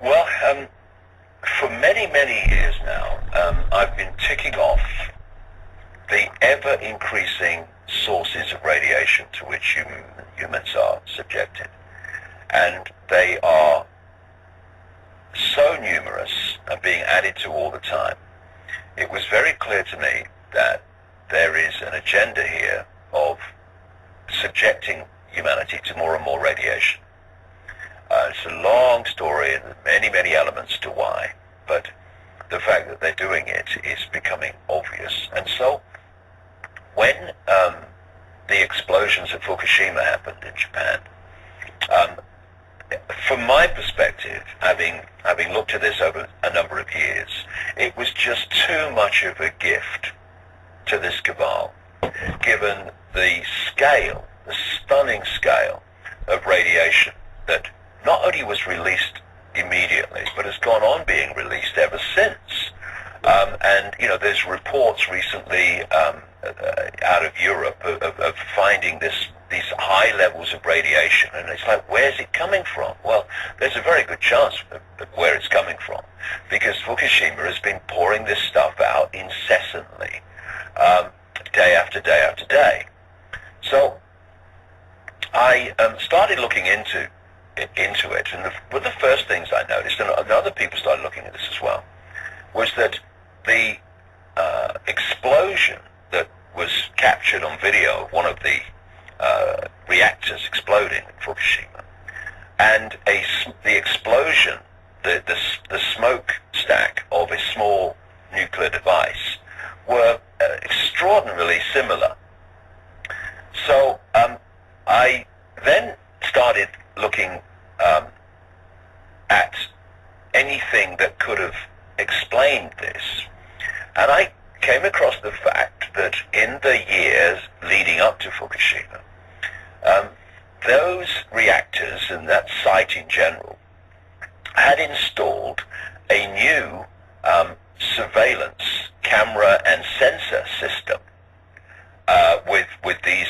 Well, for many, many years now, I've been ticking off the ever-increasing sources of radiation to which humans are subjected. And they are so numerous and being added to all the time. It was very clear to me that there is an agenda here of subjecting humanity to more and more radiation. It's a long story and many, many elements to why, but the fact that they're doing it is becoming obvious. And so when the explosions at Fukushima happened in Japan, from my perspective, having looked at this over a number of years, it was just too much of a gift to this cabal, given the scale, the stunning scale of radiation that not only was released immediately, but has gone on being released ever since. And, you know, there's reports recently out of Europe of finding these high levels of radiation, and it's like, where's it coming from? Well, there's a very good chance of where it's coming from, because Fukushima has been pouring this stuff out incessantly, day after day after day. So I started looking into it, and one of the first things I noticed, and other people started looking at this as well, was that the explosion that was captured on video of one of the reactors exploding in Fukushima, and the explosion, the smokestack of a small nuclear device were extraordinarily similar. So I then started looking at anything that could have explained this, and I came across the fact that in the years leading up to Fukushima, those reactors and that site in general had installed a new surveillance camera and sensor system with these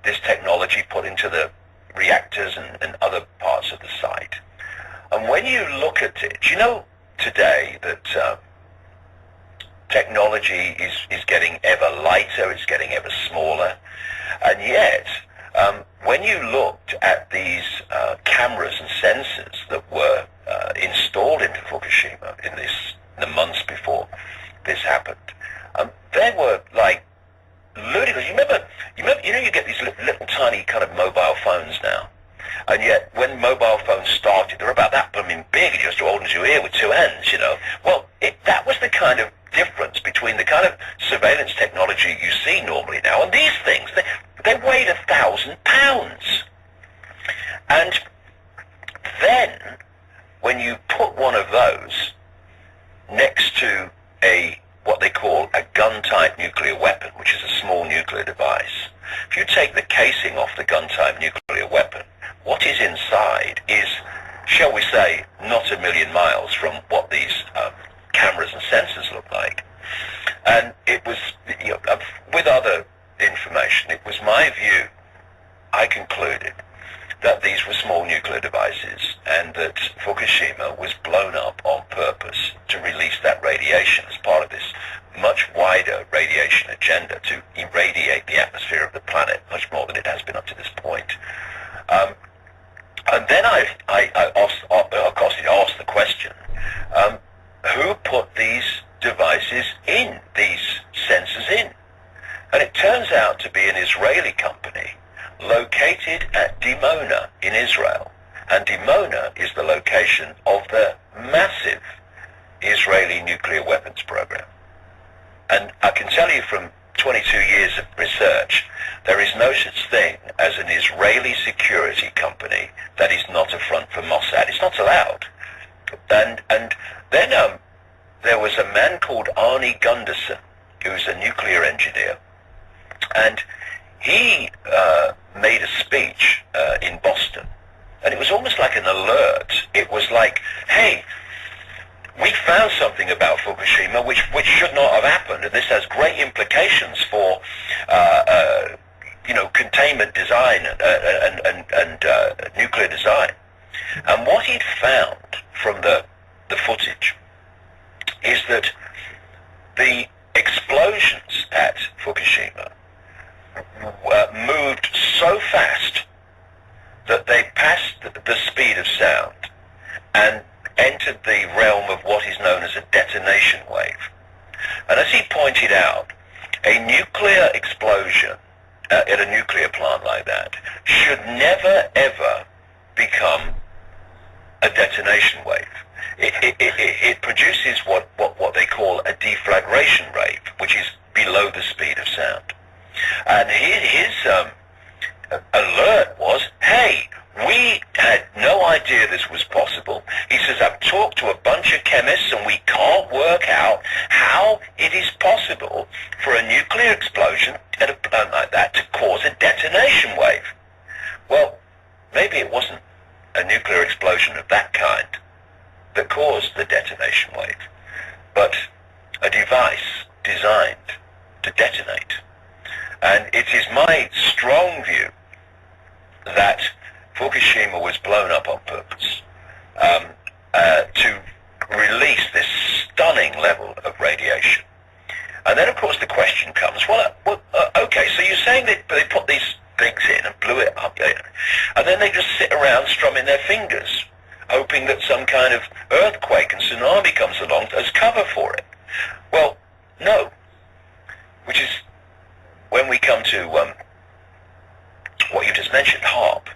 this technology put into the reactors and other parts of the site. And when you look at it, you know today that technology is getting ever lighter, it's getting ever smaller, and yet when you looked at these cameras and sensors that were installed into Fukushima in the months before this happened, they were like ludicrous. You know, you get these little tiny kind of mobile phones now, and yet when mobile phones started, they're about that blooming big, and you're just holding your ear with two hands, you know. Well, that was the kind of difference between the kind of surveillance technology you see normally now and these things. They weighed 1,000 pounds. And then when you put one of those next to what they call a gun-type nuclear weapon, which is a small nuclear device, if you take the casing off the gun-type nuclear weapon, what is inside is, shall we say, not a million miles from what these cameras and sensors look like. And it was, you know, with other information, it was my view, I concluded that these were small nuclear devices and that Fukushima was blown up on purpose to release that radiation as part of this much wider radiation agenda to irradiate the atmosphere of the planet much more than it has been up to this point. And then I asked the question, who put these devices in, these sensors in? And it turns out to be an Israeli company located at Dimona in Israel. And Dimona is the location of the massive Israeli nuclear weapons program. And I can tell you from 22 years of research, there is no such thing as an Israeli security company that is not a front for Mossad. It's not allowed. And then there was a man called Arnie Gunderson, who's a nuclear engineer, and he made a speech in Boston, and it was almost like an alert. It was like, hey, we found something about Fukushima which should not have happened, and this has great implications for containment design and nuclear design. And what he'd found from the footage is that the explosions at Fukushima moved so fast that they passed the speed of sound and entered the realm of what is known as a detonation wave. And as he pointed out, a nuclear explosion at a nuclear plant like that should never ever become a detonation wave. It produces what they call a deflagration rate, which is below the speed of sound. And his alert was, hey, we had no idea this was possible. He says, I've talked to a bunch of chemists and we can't work out how it is possible for a nuclear explosion at a plant like that to cause a detonation wave. Well, maybe it wasn't a nuclear explosion of that kind that caused the detonation wave, but a device designed to detonate. And it is my strong view that Fukushima was blown up on purpose to release this stunning level of radiation. And then, of course, the question comes, okay, so you're saying that they put these things in and blew it up, and then they just sit around strumming their fingers, hoping that some kind of earthquake and tsunami comes along as cover for it. Well, no. Which is when we come to what you just mentioned, HAARP.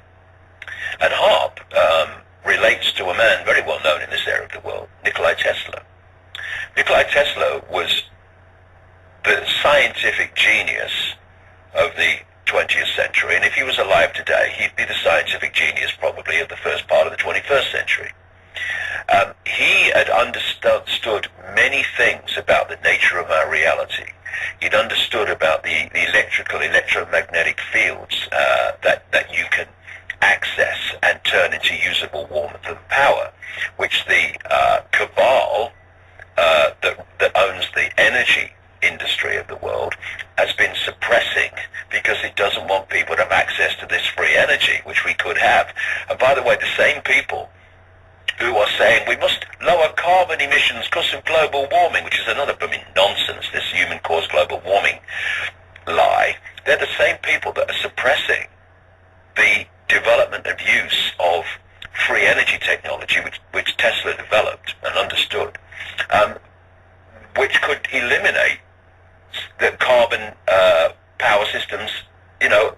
And HAARP relates to a man very well known in this area of the world, Nikola Tesla. Nikola Tesla was the scientific genius of the 20th century, and if he was alive today, he'd be the scientific genius probably of the first part of the 21st century. He had understood many things about the nature of our reality. He'd understood about the electromagnetic fields that you can access and turn into usable warmth and power, which the cabal that owns the energy industry of the world has been suppressing because it doesn't want people to have access to this free energy, which we could have. And by the way, the same people who are saying we must lower carbon emissions because of global warming, which is another blooming nonsense, this human-caused global warming lie, they're the same people that are suppressing the development and use of free energy technology, which Tesla developed and understood, which could eliminate the carbon power systems,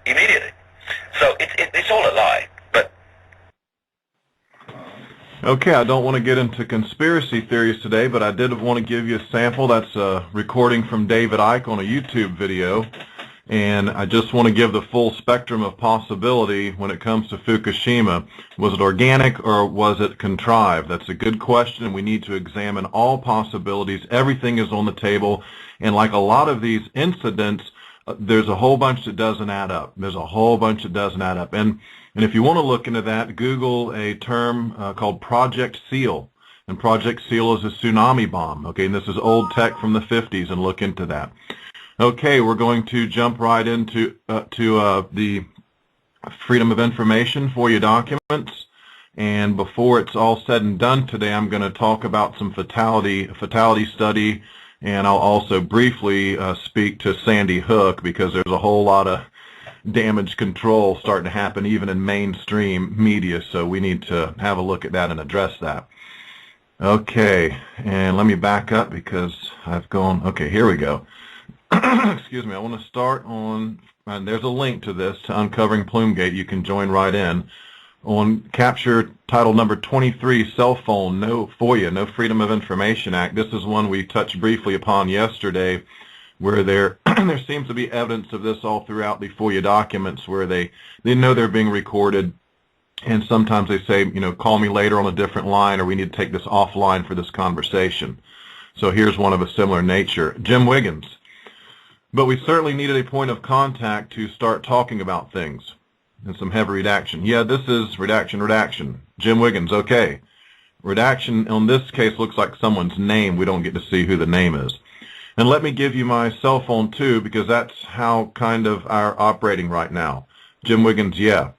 immediately. So it's all a lie. But okay, I don't want to get into conspiracy theories today, but I did want to give you a sample. That's a recording from David Icke on a YouTube video. And I just want to give the full spectrum of possibility when it comes to Fukushima. Was it organic or was it contrived? That's a good question, and we need to examine all possibilities. Everything is on the table, and like a lot of these incidents, there's a whole bunch that doesn't add up. There's a whole bunch that doesn't add up. And if you want to look into that, Google a term called Project SEAL. And Project SEAL is a tsunami bomb. Okay, and this is old tech from the 50s, and look into that. Okay, we're going to jump right into the Freedom of Information for your documents. And before it's all said and done today, I'm going to talk about some fatality study, and I'll also briefly speak to Sandy Hook, because there's a whole lot of damage control starting to happen even in mainstream media, so we need to have a look at that and address that. Okay, and let me back up because I've gone, okay, here we go. Excuse me, I want to start on, and there's a link to this, to Uncovering Pllume-Gate. You can join right in. On capture title number 23, Cell Phone, no FOIA, no Freedom of Information Act. This is one we touched briefly upon yesterday, where there seems to be evidence of this all throughout the FOIA documents, where they know they're being recorded, and sometimes they say, call me later on a different line, or we need to take this offline for this conversation. So here's one of a similar nature. Jim Wiggins. But we certainly needed a point of contact to start talking about things. And some heavy redaction. Yeah, this is redaction. Jim Wiggins, okay. Redaction on this case looks like someone's name. We don't get to see who the name is. And let me give you my cell phone too, because that's how kind of our operating right now. Jim Wiggins, yeah.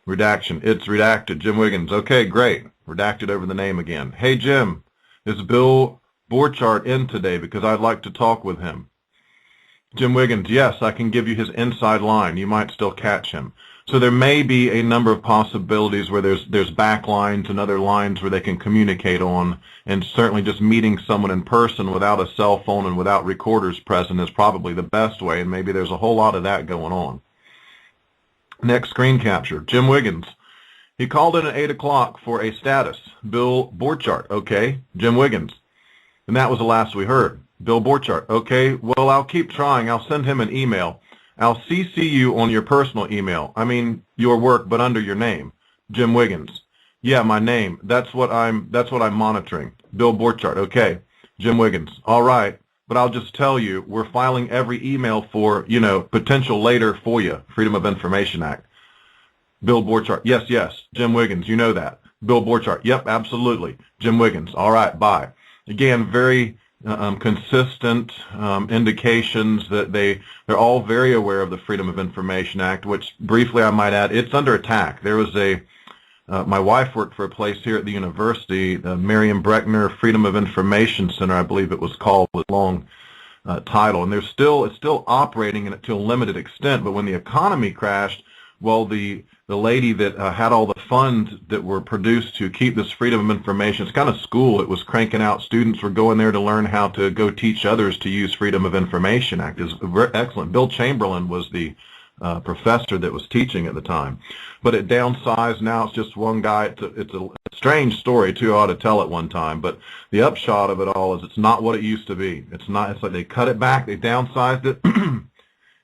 Redaction. It's redacted. Jim Wiggins. Okay, great. Redacted over the name again. Hey, Jim, is Bill Borchardt in today? Because I'd like to talk with him. Jim Wiggins. Yes, I can give you his inside line. You might still catch him. So there may be a number of possibilities where there's back lines and other lines where they can communicate on, and certainly just meeting someone in person without a cell phone and without recorders present is probably the best way, and maybe there's a whole lot of that going on. Next screen capture, Jim Wiggins. He called in at 8 o'clock for a status. Bill Borchardt, okay. Jim Wiggins. And that was the last we heard. Bill Borchardt, okay. Well, I'll keep trying. I'll send him an email. I'll CC you on your personal email. I mean, your work, but under your name. Jim Wiggins. Yeah, my name. That's what I'm monitoring. Bill Borchardt. Okay. Jim Wiggins. All right. But I'll just tell you, we're filing every email for, potential later FOIA, Freedom of Information Act. Bill Borchardt. Yes, yes. Jim Wiggins. You know that. Bill Borchardt. Yep, absolutely. Jim Wiggins. All right. Bye. Again, very consistent indications that they're all very aware of the Freedom of Information Act, which briefly I might add, it's under attack. There was my wife worked for a place here at the university, the Miriam Breckner Freedom of Information Center, I believe it was called, with a long title, and it's still operating to a limited extent, but when the economy crashed, well, the lady that had all the funds that were produced to keep this freedom of information, it's kind of school. It was cranking out. Students were going there to learn how to go teach others to use Freedom of Information Act. It's excellent. Bill Chamberlain was the professor that was teaching at the time. But it downsized. Now it's just one guy. It's a strange story, too. I ought to tell it one time. But the upshot of it all is it's not what it used to be. It's not. It's like they cut it back. They downsized it.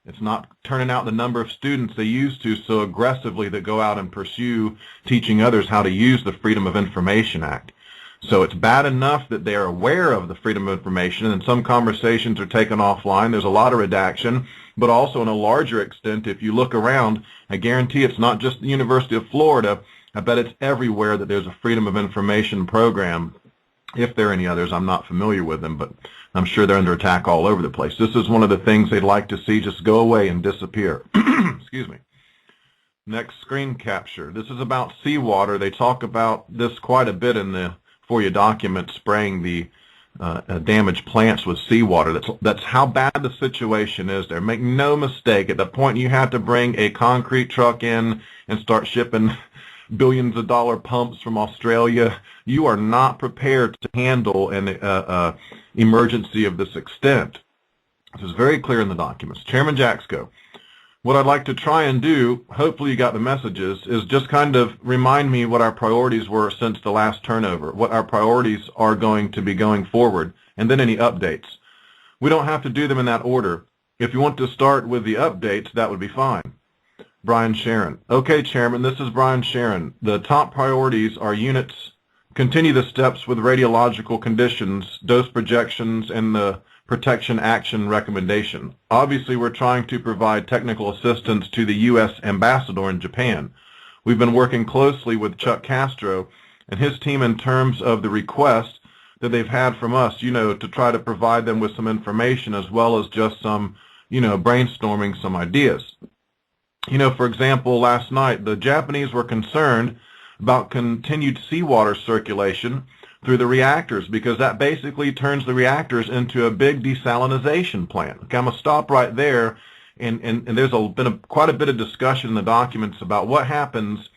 It's not turning out the number of students they used to so aggressively that go out and pursue teaching others how to use the Freedom of Information Act. So it's bad enough that they are aware of the Freedom of Information, and some conversations are taken offline. There's a lot of redaction, but also in a larger extent, if you look around, I guarantee it's not just the University of Florida. I bet it's everywhere that there's a Freedom of Information program. If there are any others, I'm not familiar with them, but I'm sure they're under attack all over the place. This is one of the things they'd like to see just go away and disappear. Excuse me. Next screen capture. This is about seawater. They talk about this quite a bit in the FOIA document, spraying the damaged plants with seawater. That's how bad the situation is there. Make no mistake, at the point you have to bring a concrete truck in and start shipping billions of dollar pumps from Australia, you are not prepared to handle an emergency of this extent. This is very clear in the documents. Chairman Jaxco, what I'd like to try and do, hopefully you got the messages, is just kind of remind me what our priorities were since the last turnover, what our priorities are going to be going forward, and then any updates. We don't have to do them in that order. If you want to start with the updates, that would be fine. Brian Sharon. Okay, Chairman, this is Brian Sharon. The top priorities are units, continue the steps with radiological conditions, dose projections, and the protection action recommendation. Obviously, we're trying to provide technical assistance to the U.S. ambassador in Japan. We've been working closely with Chuck Castro and his team in terms of the request that they've had from us, to try to provide them with some information as well as just some, brainstorming some ideas. For example, last night, the Japanese were concerned about continued seawater circulation through the reactors because that basically turns the reactors into a big desalinization plant. Okay, I'm going to stop right there, and there's been quite a bit of discussion in the documents about what happens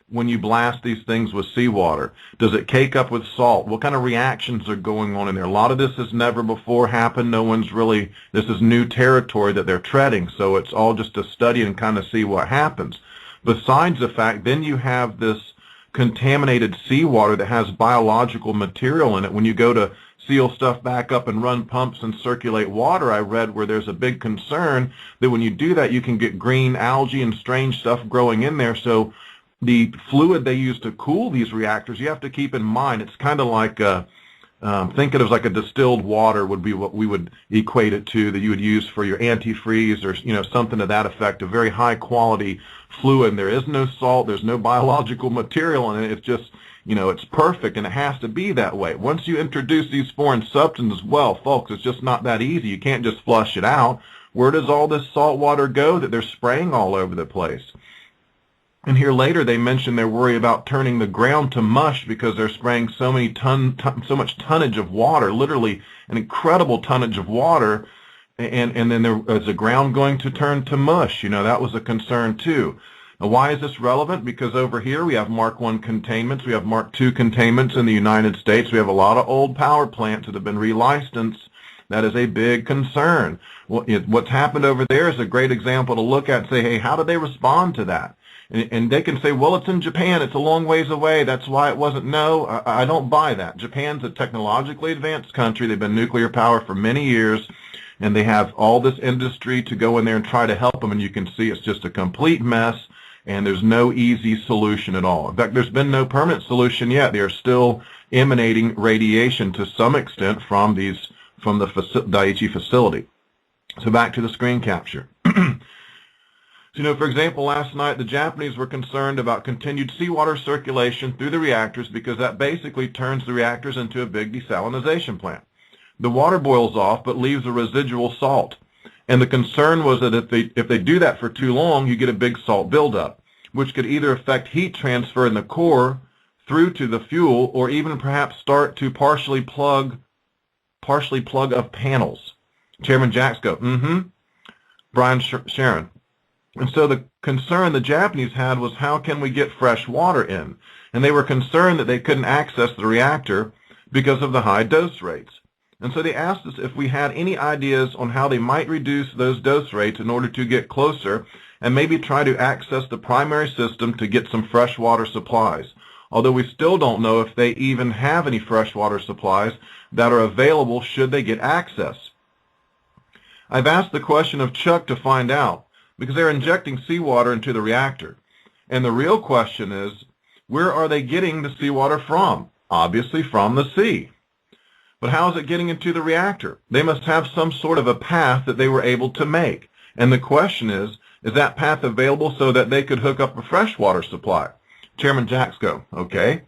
when you blast these things with seawater. Does it cake up with salt? What kind of reactions are going on in there? A lot of this has never before happened. This is new territory that they're treading, so it's all just to study and kind of see what happens. Besides the fact, then you have this contaminated seawater that has biological material in it. When you go to seal stuff back up and run pumps and circulate water, I read where there's a big concern that when you do that, you can get green algae and strange stuff growing in there. So the fluid they use to cool these reactors, you have to keep in mind, it's kind of like, think of it as like a distilled water would be what we would equate it to, that you would use for your antifreeze or, something to that effect, a very high quality fluid. There is no salt, there's no biological material in it. It's just, it's perfect, and it has to be that way. Once you introduce these foreign substances, well, folks, it's just not that easy. You can't just flush it out. Where does all this salt water go that they're spraying all over the place? And here later they mention their worry about turning the ground to mush because they're spraying so much tonnage of water, literally an incredible tonnage of water, and then is the ground going to turn to mush? That was a concern too. Now, why is this relevant? Because over here we have Mark I containments, we have Mark II containments in the United States, we have a lot of old power plants that have been relicensed. That is a big concern. What's happened over there is a great example to look at and say, hey, how did they respond to that? And they can say, well, it's in Japan, it's a long ways away, that's why it wasn't. No, I don't buy that. Japan's a technologically advanced country. They've been nuclear power for many years, and they have all this industry to go in there and try to help them, and you can see it's just a complete mess, and there's no easy solution at all. In fact, there's been no permanent solution yet. They are still emanating radiation to some extent from the Daiichi facility. So back to the screen capture. So, for example, last night the Japanese were concerned about continued seawater circulation through the reactors because that basically turns the reactors into a big desalinization plant. The water boils off but leaves a residual salt. And the concern was that if they do that for too long, you get a big salt buildup, which could either affect heat transfer in the core through to the fuel or even perhaps start to partially plug of panels. Chairman Jaxco, Brian Sharon. And so the concern the Japanese had was, how can we get fresh water in? And they were concerned that they couldn't access the reactor because of the high dose rates. And so they asked us if we had any ideas on how they might reduce those dose rates in order to get closer and maybe try to access the primary system to get some fresh water supplies. Although we still don't know if they even have any fresh water supplies that are available should they get access. I've asked the question of Chuck to find out, because they're injecting seawater into the reactor. And the real question is, where are they getting the seawater from? Obviously from the sea. But how is it getting into the reactor? They must have some sort of a path that they were able to make. And the question is that path available so that they could hook up a freshwater supply? Chairman Jaxco, okay.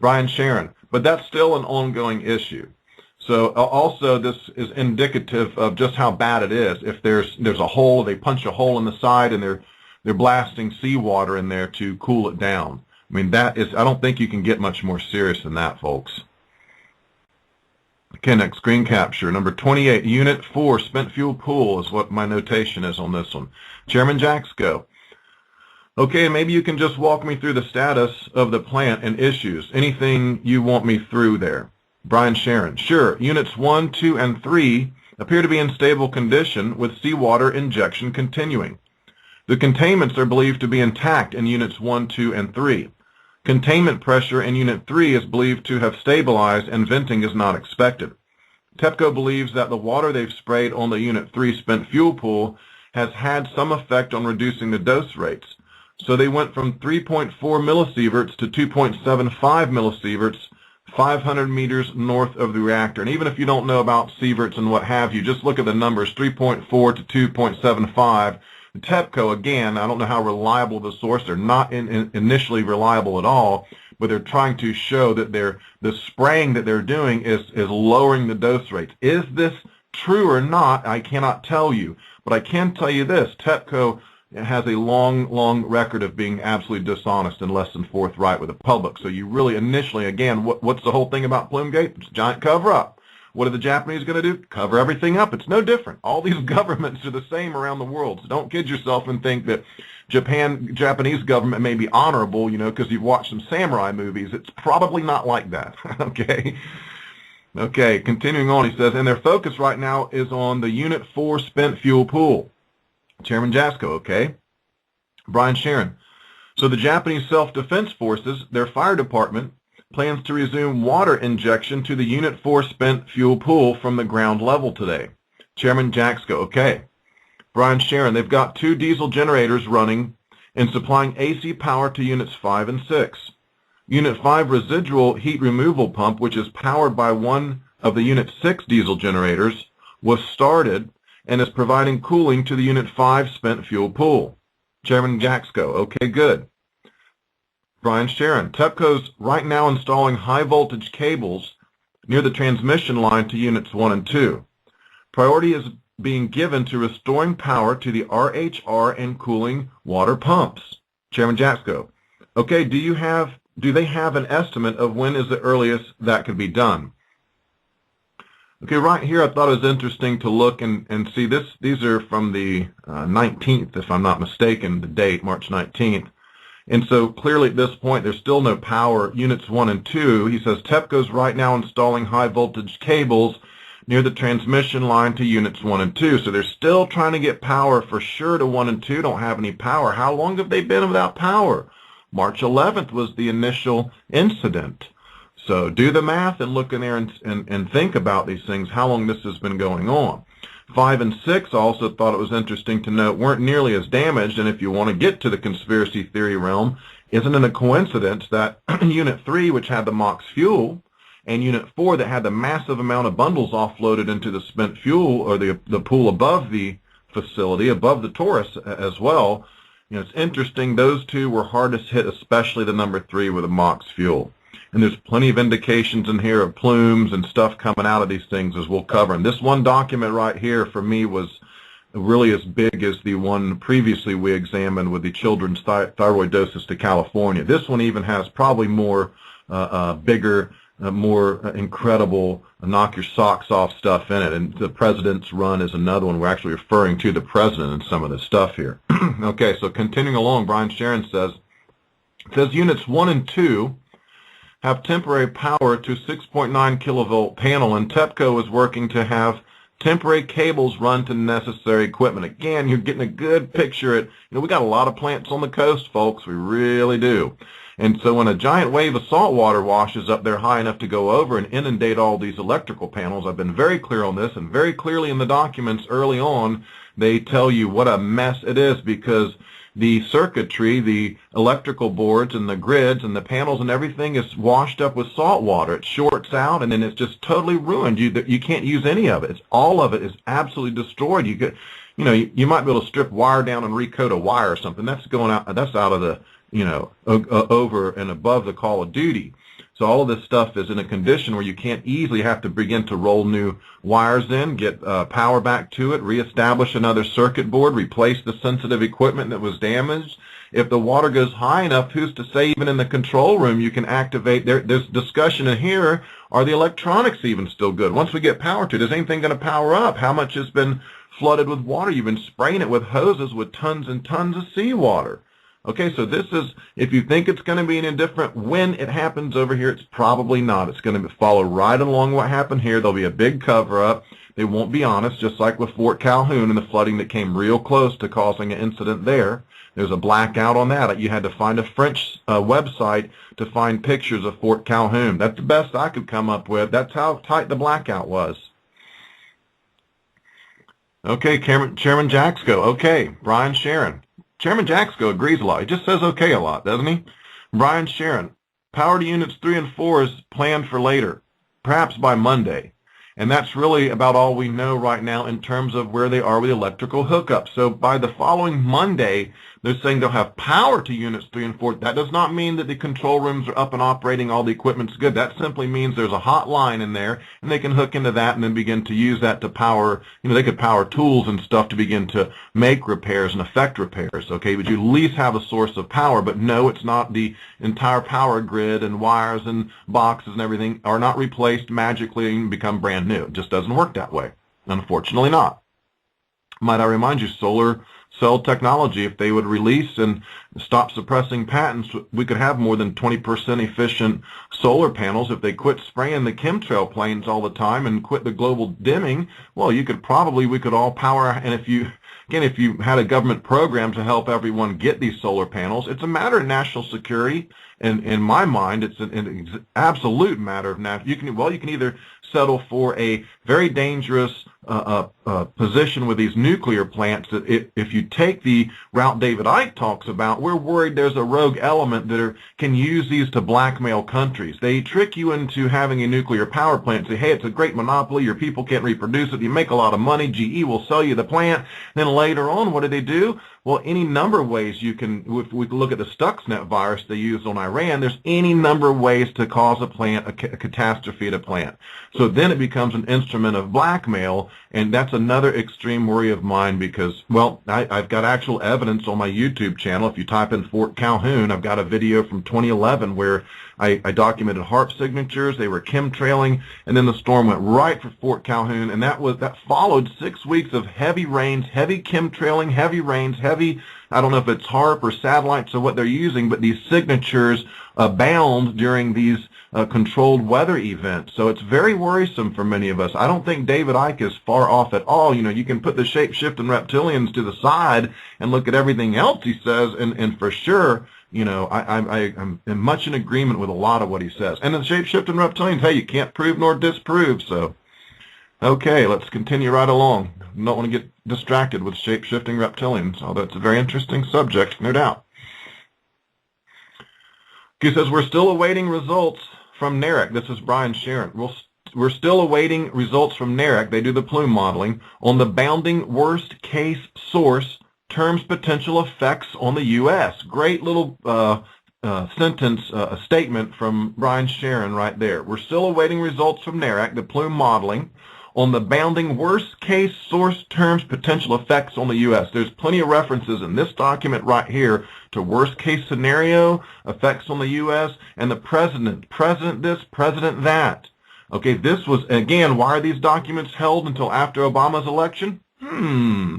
Brian Sharon, but that's still an ongoing issue. So also this is indicative of just how bad it is. If there's a hole, they punch a hole in the side and they're blasting seawater in there to cool it down. I mean, I don't think you can get much more serious than that, folks. Okay, next screen capture. Number 28, Unit 4, spent fuel pool is what my notation is on this one. Chairman Jaxco. Okay, maybe you can just walk me through the status of the plant and issues. Anything you want me through there. Brian Sharon. Sure. Units 1, 2, and 3 appear to be in stable condition with seawater injection continuing. The containments are believed to be intact in Units 1, 2, and 3. Containment pressure in Unit 3 is believed to have stabilized and venting is not expected. TEPCO believes that the water they've sprayed on the Unit 3 spent fuel pool has had some effect on reducing the dose rates. So they went from 3.4 millisieverts to 2.75 millisieverts 500 meters north of the reactor. And even if you don't know about sieverts and what have you, just look at the numbers, 3.4 to 2.75. The TEPCO, again, I don't know how reliable the source. They're not initially reliable at all, but they're trying to show that the spraying that they're doing is lowering the dose rates. Is this true or not? I cannot tell you. But I can tell you this, TEPCO has a long record of being absolutely dishonest and less than forthright with the public. So you really initially, again, what's the whole thing about Pllume-Gate? It's a giant cover-up. What are the Japanese going to do? Cover everything up. It's no different. All these governments are the same around the world. So don't kid yourself and think that Japanese government may be honorable, because you've watched some samurai movies. It's probably not like that. Okay, continuing on, he says, and their focus right now is on the Unit 4 spent fuel pool. Chairman Jaxco, okay. Brian Sharon. So the Japanese Self-Defense Forces, their fire department, plans to resume water injection to the Unit 4 spent fuel pool from the ground level today. Chairman Jaxco, okay. Brian Sharon, they've got 2 diesel generators running and supplying AC power to Units 5 and 6. Unit 5 residual heat removal pump, which is powered by one of the Unit 6 diesel generators, was started and is providing cooling to the Unit 5 spent fuel pool. Chairman Jaxco, okay, good. Brian Sharon, TEPCO's right now installing high voltage cables near the transmission line to Units 1 and 2. Priority is being given to restoring power to the RHR and cooling water pumps. Chairman Jaxco. Okay, do they have an estimate of when is the earliest that could be done? Okay, right here I thought it was interesting to look and see this. These are from the 19th, if I'm not mistaken, the date, March 19th. And so clearly at this point there's still no power. Units 1 and 2, he says TEPCO's right now installing high voltage cables near the transmission line to units 1 and 2. So they're still trying to get power for sure to 1 and 2. Don't have any power. How long have they been without power? March 11th was the initial incident. So do the math and look in there and think about these things, how long this has been going on. 5 and 6 also thought it was interesting to note weren't nearly as damaged, and if you want to get to the conspiracy theory realm, isn't it a coincidence that Unit 3, which had the MOX fuel, and Unit 4 that had the massive amount of bundles offloaded into the spent fuel or the pool above the facility, above the Taurus as well, it's interesting, those two were hardest hit, especially the number 3 with the MOX fuel. And there's plenty of indications in here of plumes and stuff coming out of these things, as we'll cover. And this one document right here for me was really as big as the one previously we examined with the children's thyroidosis to California. This one even has probably more bigger, more incredible, knock your socks off stuff in it. And the President's Run is another one. We're actually referring to the President and some of this stuff here. Okay, so continuing along, Brian Sharon says Units 1 and 2 have temporary power to 6.9 kilovolt panel, and TEPCO is working to have temporary cables run to necessary equipment. Again, you're getting a good picture at, we got a lot of plants on the coast, folks. We really do. And so when a giant wave of salt water washes up there high enough to go over and inundate all these electrical panels, I've been very clear on this, and very clearly in the documents early on, they tell you what a mess it is, because the circuitry, the electrical boards and the grids and the panels and everything is washed up with salt water. It shorts out and then it's just totally ruined. You can't use any of it. All of it is absolutely destroyed. You might be able to strip wire down and recoat a wire or something. That's going out. That's out of the over and above the call of duty. So all of this stuff is in a condition where you can't easily have to begin to roll new wires in, get power back to it, reestablish another circuit board, replace the sensitive equipment that was damaged. If the water goes high enough, who's to say even in the control room you can activate, there's discussion in here, are the electronics even still good? Once we get power to it, is anything going to power up? How much has been flooded with water? You've been spraying it with hoses with tons and tons of seawater. Okay, so this is, if you think it's going to be any different when it happens over here, it's probably not. It's going to follow right along what happened here. There'll be a big cover-up. They won't be honest, just like with Fort Calhoun and the flooding that came real close to causing an incident there. There's a blackout on that. You had to find a French website to find pictures of Fort Calhoun. That's the best I could come up with. That's how tight the blackout was. Okay, Chairman Jaxco. Okay, Brian Sharon. Chairman Jaxco agrees a lot. He just says okay a lot, doesn't he? Brian Sharon, power to units 3 and 4 is planned for later, perhaps by Monday. And that's really about all we know right now in terms of where they are with electrical hookups. So by the following Monday, they're saying they'll have power to units 3 and 4. That does not mean that the control rooms are up and operating, all the equipment's good. That simply means there's a hot line in there, and they can hook into that and then begin to use that to power, they could power tools and stuff to begin to make repairs and effect repairs, okay? But you at least have a source of power, but no, it's not the entire power grid, and wires and boxes and everything are not replaced magically and become brand new. It just doesn't work that way. Unfortunately not. Might I remind you, solar cell technology, if they would release and stop suppressing patents, we could have more than 20% efficient solar panels. If they quit spraying the chemtrail planes all the time and quit the global dimming, well, we could all power, and if you had a government program to help everyone get these solar panels, it's a matter of national security. And in my mind, it's an absolute matter of national. You can either settle for a very dangerous position with these nuclear plants that if you take the route David Icke talks about, we're worried there's a rogue element that can use these to blackmail countries. They trick you into having a nuclear power plant, say, hey, it's a great monopoly, your people can't reproduce it, you make a lot of money, GE will sell you the plant. Then later on, what do? Well, any number of ways you can, if we look at the Stuxnet virus they used on Iran, there's any number of ways to cause a catastrophe at a plant. So then it becomes an instrument of blackmail, and that's another extreme worry of mine because, well, I've got actual evidence on my YouTube channel. If you type in Fort Calhoun, I've got a video from 2011 where I documented HARP signatures. They were chemtrailing, and then the storm went right for Fort Calhoun, and that followed 6 weeks of heavy rains, heavy chemtrailing, heavy rains, heavy, I don't know if it's HARP or satellites or what they're using, but these signatures abound during these controlled weather events. So it's very worrisome for many of us. I don't think David Icke is far off at all. You know, you can put the shape-shifting reptilians to the side and look at everything else he says, and for sure, you know, I'm much in agreement with a lot of what he says. And the shape-shifting reptilians, hey, you can't prove nor disprove, so. Okay, let's continue right along. I don't want to get distracted with shape-shifting reptilians, although it's a very interesting subject, no doubt. He says, we're still awaiting results from NARIC. This is Brian Sharon. We're still awaiting results from NARIC. They do the plume modeling on the bounding worst-case source terms potential effects on the U.S. Great little statement from Brian Sharon right there. We're still awaiting results from NARIC, the plume modeling, on the bounding worst-case source terms potential effects on the U.S. There's plenty of references in this document right here to worst-case scenario, effects on the U.S., and the president this, president that. Okay, this was, again, why are these documents held until after Obama's election?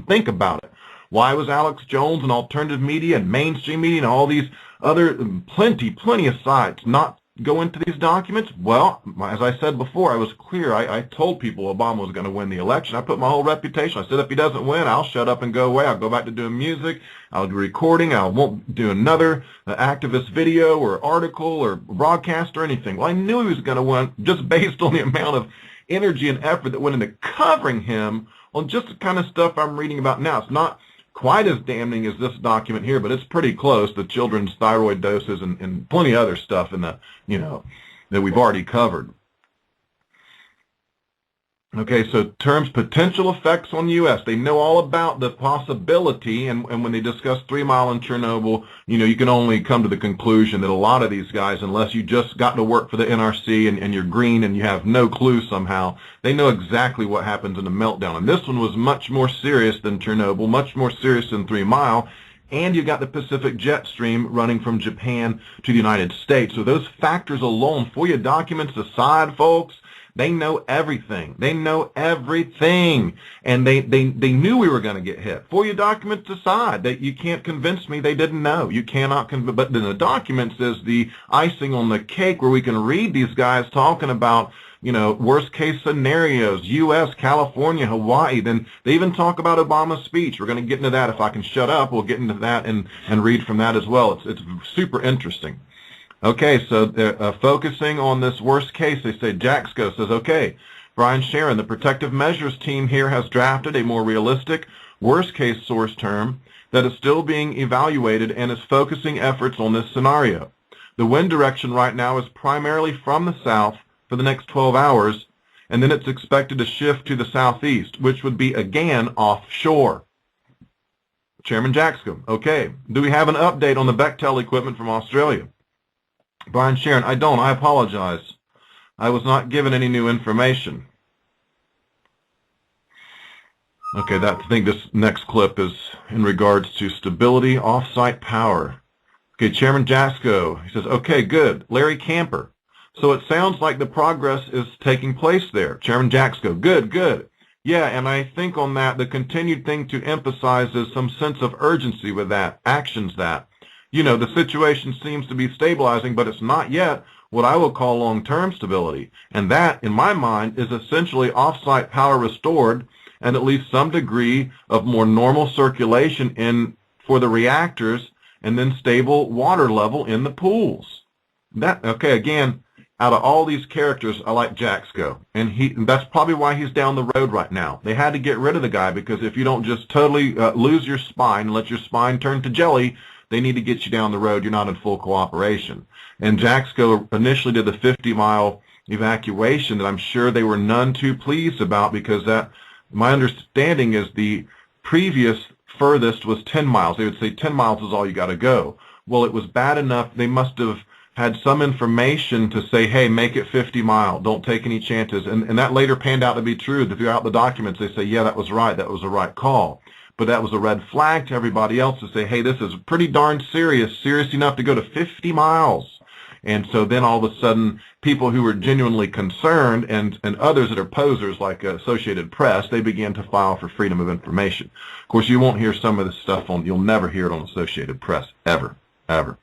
Think about it. Why was Alex Jones and alternative media and mainstream media and all these other plenty of sites not go into these documents? Well, as I said before, I was clear. I told people Obama was going to win the election. I put my whole reputation. I said if he doesn't win, I'll shut up and go away. I'll go back to doing music. I'll do recording. I won't do another activist video or article or broadcast or anything. Well, I knew he was going to win just based on the amount of energy and effort that went into covering him on just the kind of stuff I'm reading about now. It's not quite as damning as this document here, but it's pretty close. The children's thyroid doses and plenty of other stuff in the, you know, that we've already covered. Okay, so terms potential effects on the U.S. They know all about the possibility, and when they discuss 3 Mile and Chernobyl, you know, you can only come to the conclusion that a lot of these guys, unless you just got to work for the NRC and you're green and you have no clue somehow, they know exactly what happens in a meltdown. And this one was much more serious than Chernobyl, much more serious than 3 Mile, and you got the Pacific jet stream running from Japan to the United States. So those factors alone, FOIA documents aside, folks, they know everything. They know everything. And they knew we were going to get hit. FOIA documents aside, you can't convince me they didn't know. You cannot convince. But then the documents is the icing on the cake where we can read these guys talking about, you know, worst case scenarios, U.S., California, Hawaii. Then they even talk about Obama's speech. We're going to get into that. If I can shut up, we'll get into that and read from that as well. It's super interesting. Okay, so they're focusing on this worst case. They say, Jaxco says, okay, Brian Sharon, the protective measures team here has drafted a more realistic worst case source term that is still being evaluated and is focusing efforts on this scenario. The wind direction right now is primarily from the south for the next 12 hours, and then it's expected to shift to the southeast, which would be, again, offshore. Chairman Jaxco, okay, do we have an update on the Bechtel equipment from Australia? Brian Sharon, I don't. I apologize. I was not given any new information. Okay, I think this next clip is in regards to stability, off-site power. Okay, Chairman Jaxco, he says, okay, good. Larry Camper. So it sounds like the progress is taking place there. Chairman Jaxco, good. Yeah, and I think on that, the continued thing to emphasize is some sense of urgency with that, actions that. You know, the situation seems to be stabilizing, but it's not yet what I will call long-term stability. And that, in my mind, is essentially off-site power restored and at least some degree of more normal circulation for the reactors and then stable water level in the pools. Okay, again, out of all these characters, I like Jaxco. And that's probably why he's down the road right now. They had to get rid of the guy because if you don't just totally lose your spine and let your spine turn to jelly, they need to get you down the road. You're not in full cooperation. And Jaxco initially did the 50-mile evacuation that I'm sure they were none too pleased about because that, my understanding is the previous furthest was 10 miles. They would say 10 miles is all you got to go. Well, it was bad enough. They must have had some information to say, hey, make it 50 miles. Don't take any chances. And that later panned out to be true. Throughout the documents, they say, yeah, that was right. That was the right call. But that was a red flag to everybody else to say, hey, this is pretty darn serious enough to go to 50 miles. And so then all of a sudden, people who were genuinely concerned and others that are posers like Associated Press, they began to file for freedom of information. Of course, you won't hear some of this stuff you'll never hear it on Associated Press, ever, ever.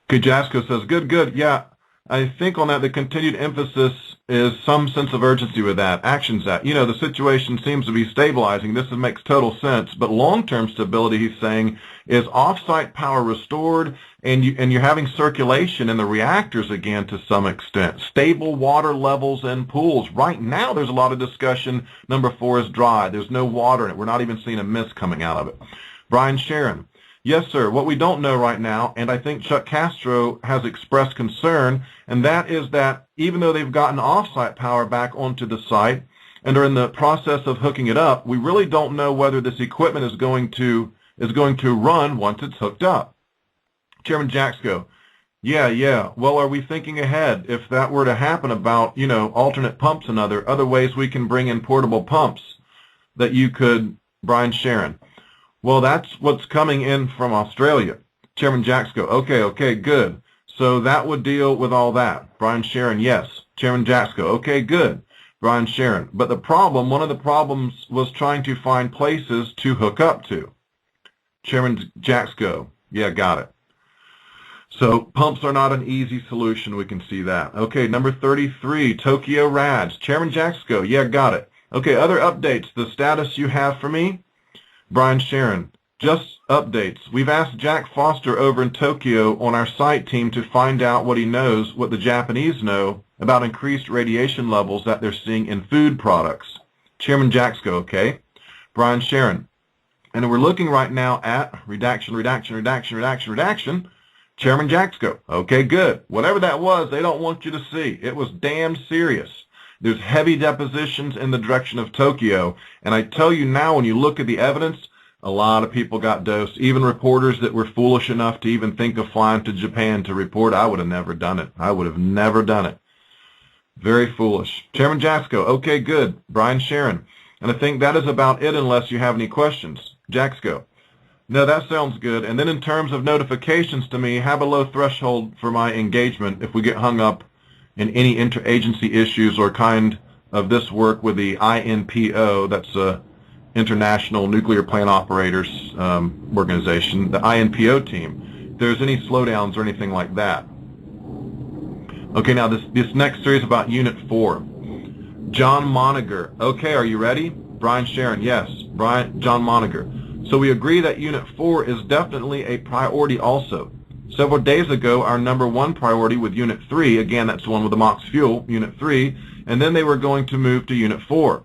Kujasco says, good. Yeah, I think on that the continued emphasis is some sense of urgency with that. Actions that, the situation seems to be stabilizing. This makes total sense. But long-term stability, he's saying, is off-site power restored and you're having circulation in the reactors again to some extent. Stable water levels in pools. Right now there's a lot of discussion. Number 4 is dry. There's no water in it. We're not even seeing a mist coming out of it. Brian Sharon. Yes, sir. What we don't know right now, and I think Chuck Castro has expressed concern, and that is that even though they've gotten off-site power back onto the site and are in the process of hooking it up, we really don't know whether this equipment is going to run once it's hooked up. Chairman Jaxco, yeah. Well, are we thinking ahead if that were to happen about, alternate pumps and other ways we can bring in portable pumps that you could, Brian Sharon? Well, that's what's coming in from Australia. Chairman Jaxco, okay, good. So that would deal with all that. Brian Sharon, yes. Chairman Jaxco, okay, good. Brian Sharon, but one of the problems was trying to find places to hook up to. Chairman Jaxco, yeah, got it. So pumps are not an easy solution. We can see that. Okay, number 33, Tokyo Rads. Chairman Jaxco, yeah, got it. Okay, other updates. The status you have for me? Brian Sharon, just updates. We've asked Jack Foster over in Tokyo on our site team to find out what he knows, what the Japanese know about increased radiation levels that they're seeing in food products. Chairman Jaxco, okay. Brian Sharon, and we're looking right now at redaction. Chairman Jaxco, okay, good. Whatever that was, they don't want you to see. It was damn serious. There's heavy depositions in the direction of Tokyo, and I tell you now, when you look at the evidence, a lot of people got dosed. Even reporters that were foolish enough to even think of flying to Japan to report, I would have never done it. I would have never done it. Very foolish. Chairman Jaxco, okay, good. Brian Sharon, and I think that is about it unless you have any questions. Jaxco, no, that sounds good. And then in terms of notifications to me, have a low threshold for my engagement if we get hung up in any interagency issues or kind of this work with the INPO, that's International Nuclear Plant Operators Organization, the INPO team, if there's any slowdowns or anything like that. Okay, now this next series about Unit 4. John Moniger. Okay, are you ready? Brian Sharon, yes. John Moniger. So we agree that Unit 4 is definitely a priority also. Several days ago, our number 1 priority with Unit 3, again, that's the one with the MOX fuel, Unit 3, and then they were going to move to Unit 4.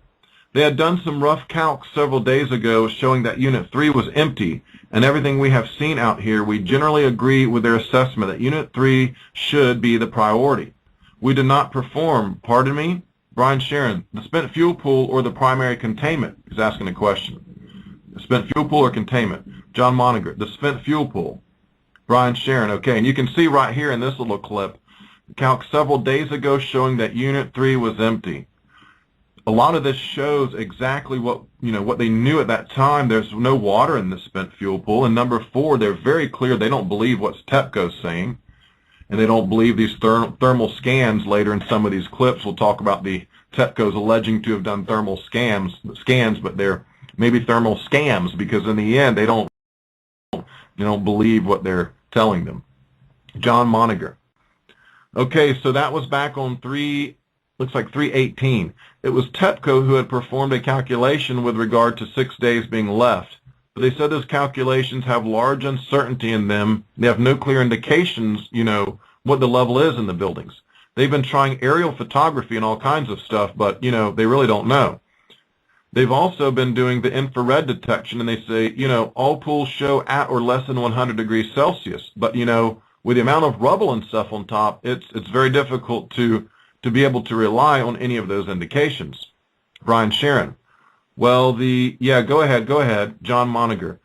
They had done some rough calcs several days ago showing that Unit 3 was empty, and everything we have seen out here, we generally agree with their assessment that Unit 3 should be the priority. We did not perform, pardon me, Brian Sharon, the spent fuel pool or the primary containment? He's asking a question. The spent fuel pool or containment? John Moniger, the spent fuel pool. Brian Sharon, okay, and you can see right here in this little clip, calc several days ago showing that Unit 3 was empty. A lot of this shows exactly what they knew at that time. There's no water in the spent fuel pool. And number 4, they're very clear they don't believe what TEPCO's saying, and they don't believe these thermal scans. Later in some of these clips, we'll talk about the TEPCO's alleging to have done thermal scans, but they're maybe thermal scams because in the end they don't believe what they're telling them. John Moniger. Okay, so that was back on 3/18. It was TEPCO who had performed a calculation with regard to 6 days being left. But they said those calculations have large uncertainty in them. They have no clear indications, what the level is in the buildings. They've been trying aerial photography and all kinds of stuff, but, they really don't know. They've also been doing the infrared detection, and they say, all pools show at or less than 100 degrees Celsius. But, with the amount of rubble and stuff on top, it's very difficult to be able to rely on any of those indications. Brian Sharon. Well, yeah, go ahead, John Moniger.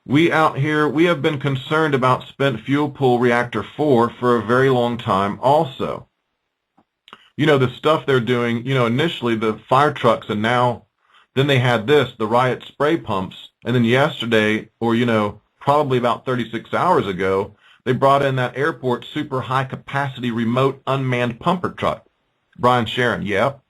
We out here, we have been concerned about spent fuel pool reactor 4 for a very long time also. You know, the stuff they're doing, you know, initially the fire trucks, and now, then they had this, the riot spray pumps, and then yesterday, or, you know, probably about 36 hours ago, they brought in that airport super high capacity remote unmanned pumper truck. Brian Sharon, yep.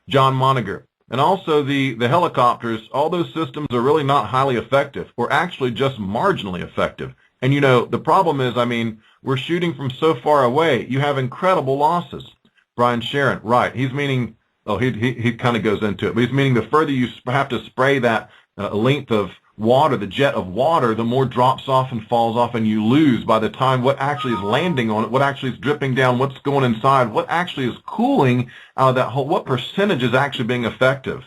John Moniger. And also the helicopters, all those systems are really not highly effective, or actually just marginally effective. And you know, the problem is, I mean, we're shooting from so far away, you have incredible losses. Brian Sharon, right. He's meaning, oh, he kind of goes into it, but he's meaning the further you have to spray that length of water, the jet of water, the more drops off and falls off, and you lose by the time what actually is landing on it, what actually is dripping down, what's going inside, what actually is cooling out of that whole, what percentage is actually being effective.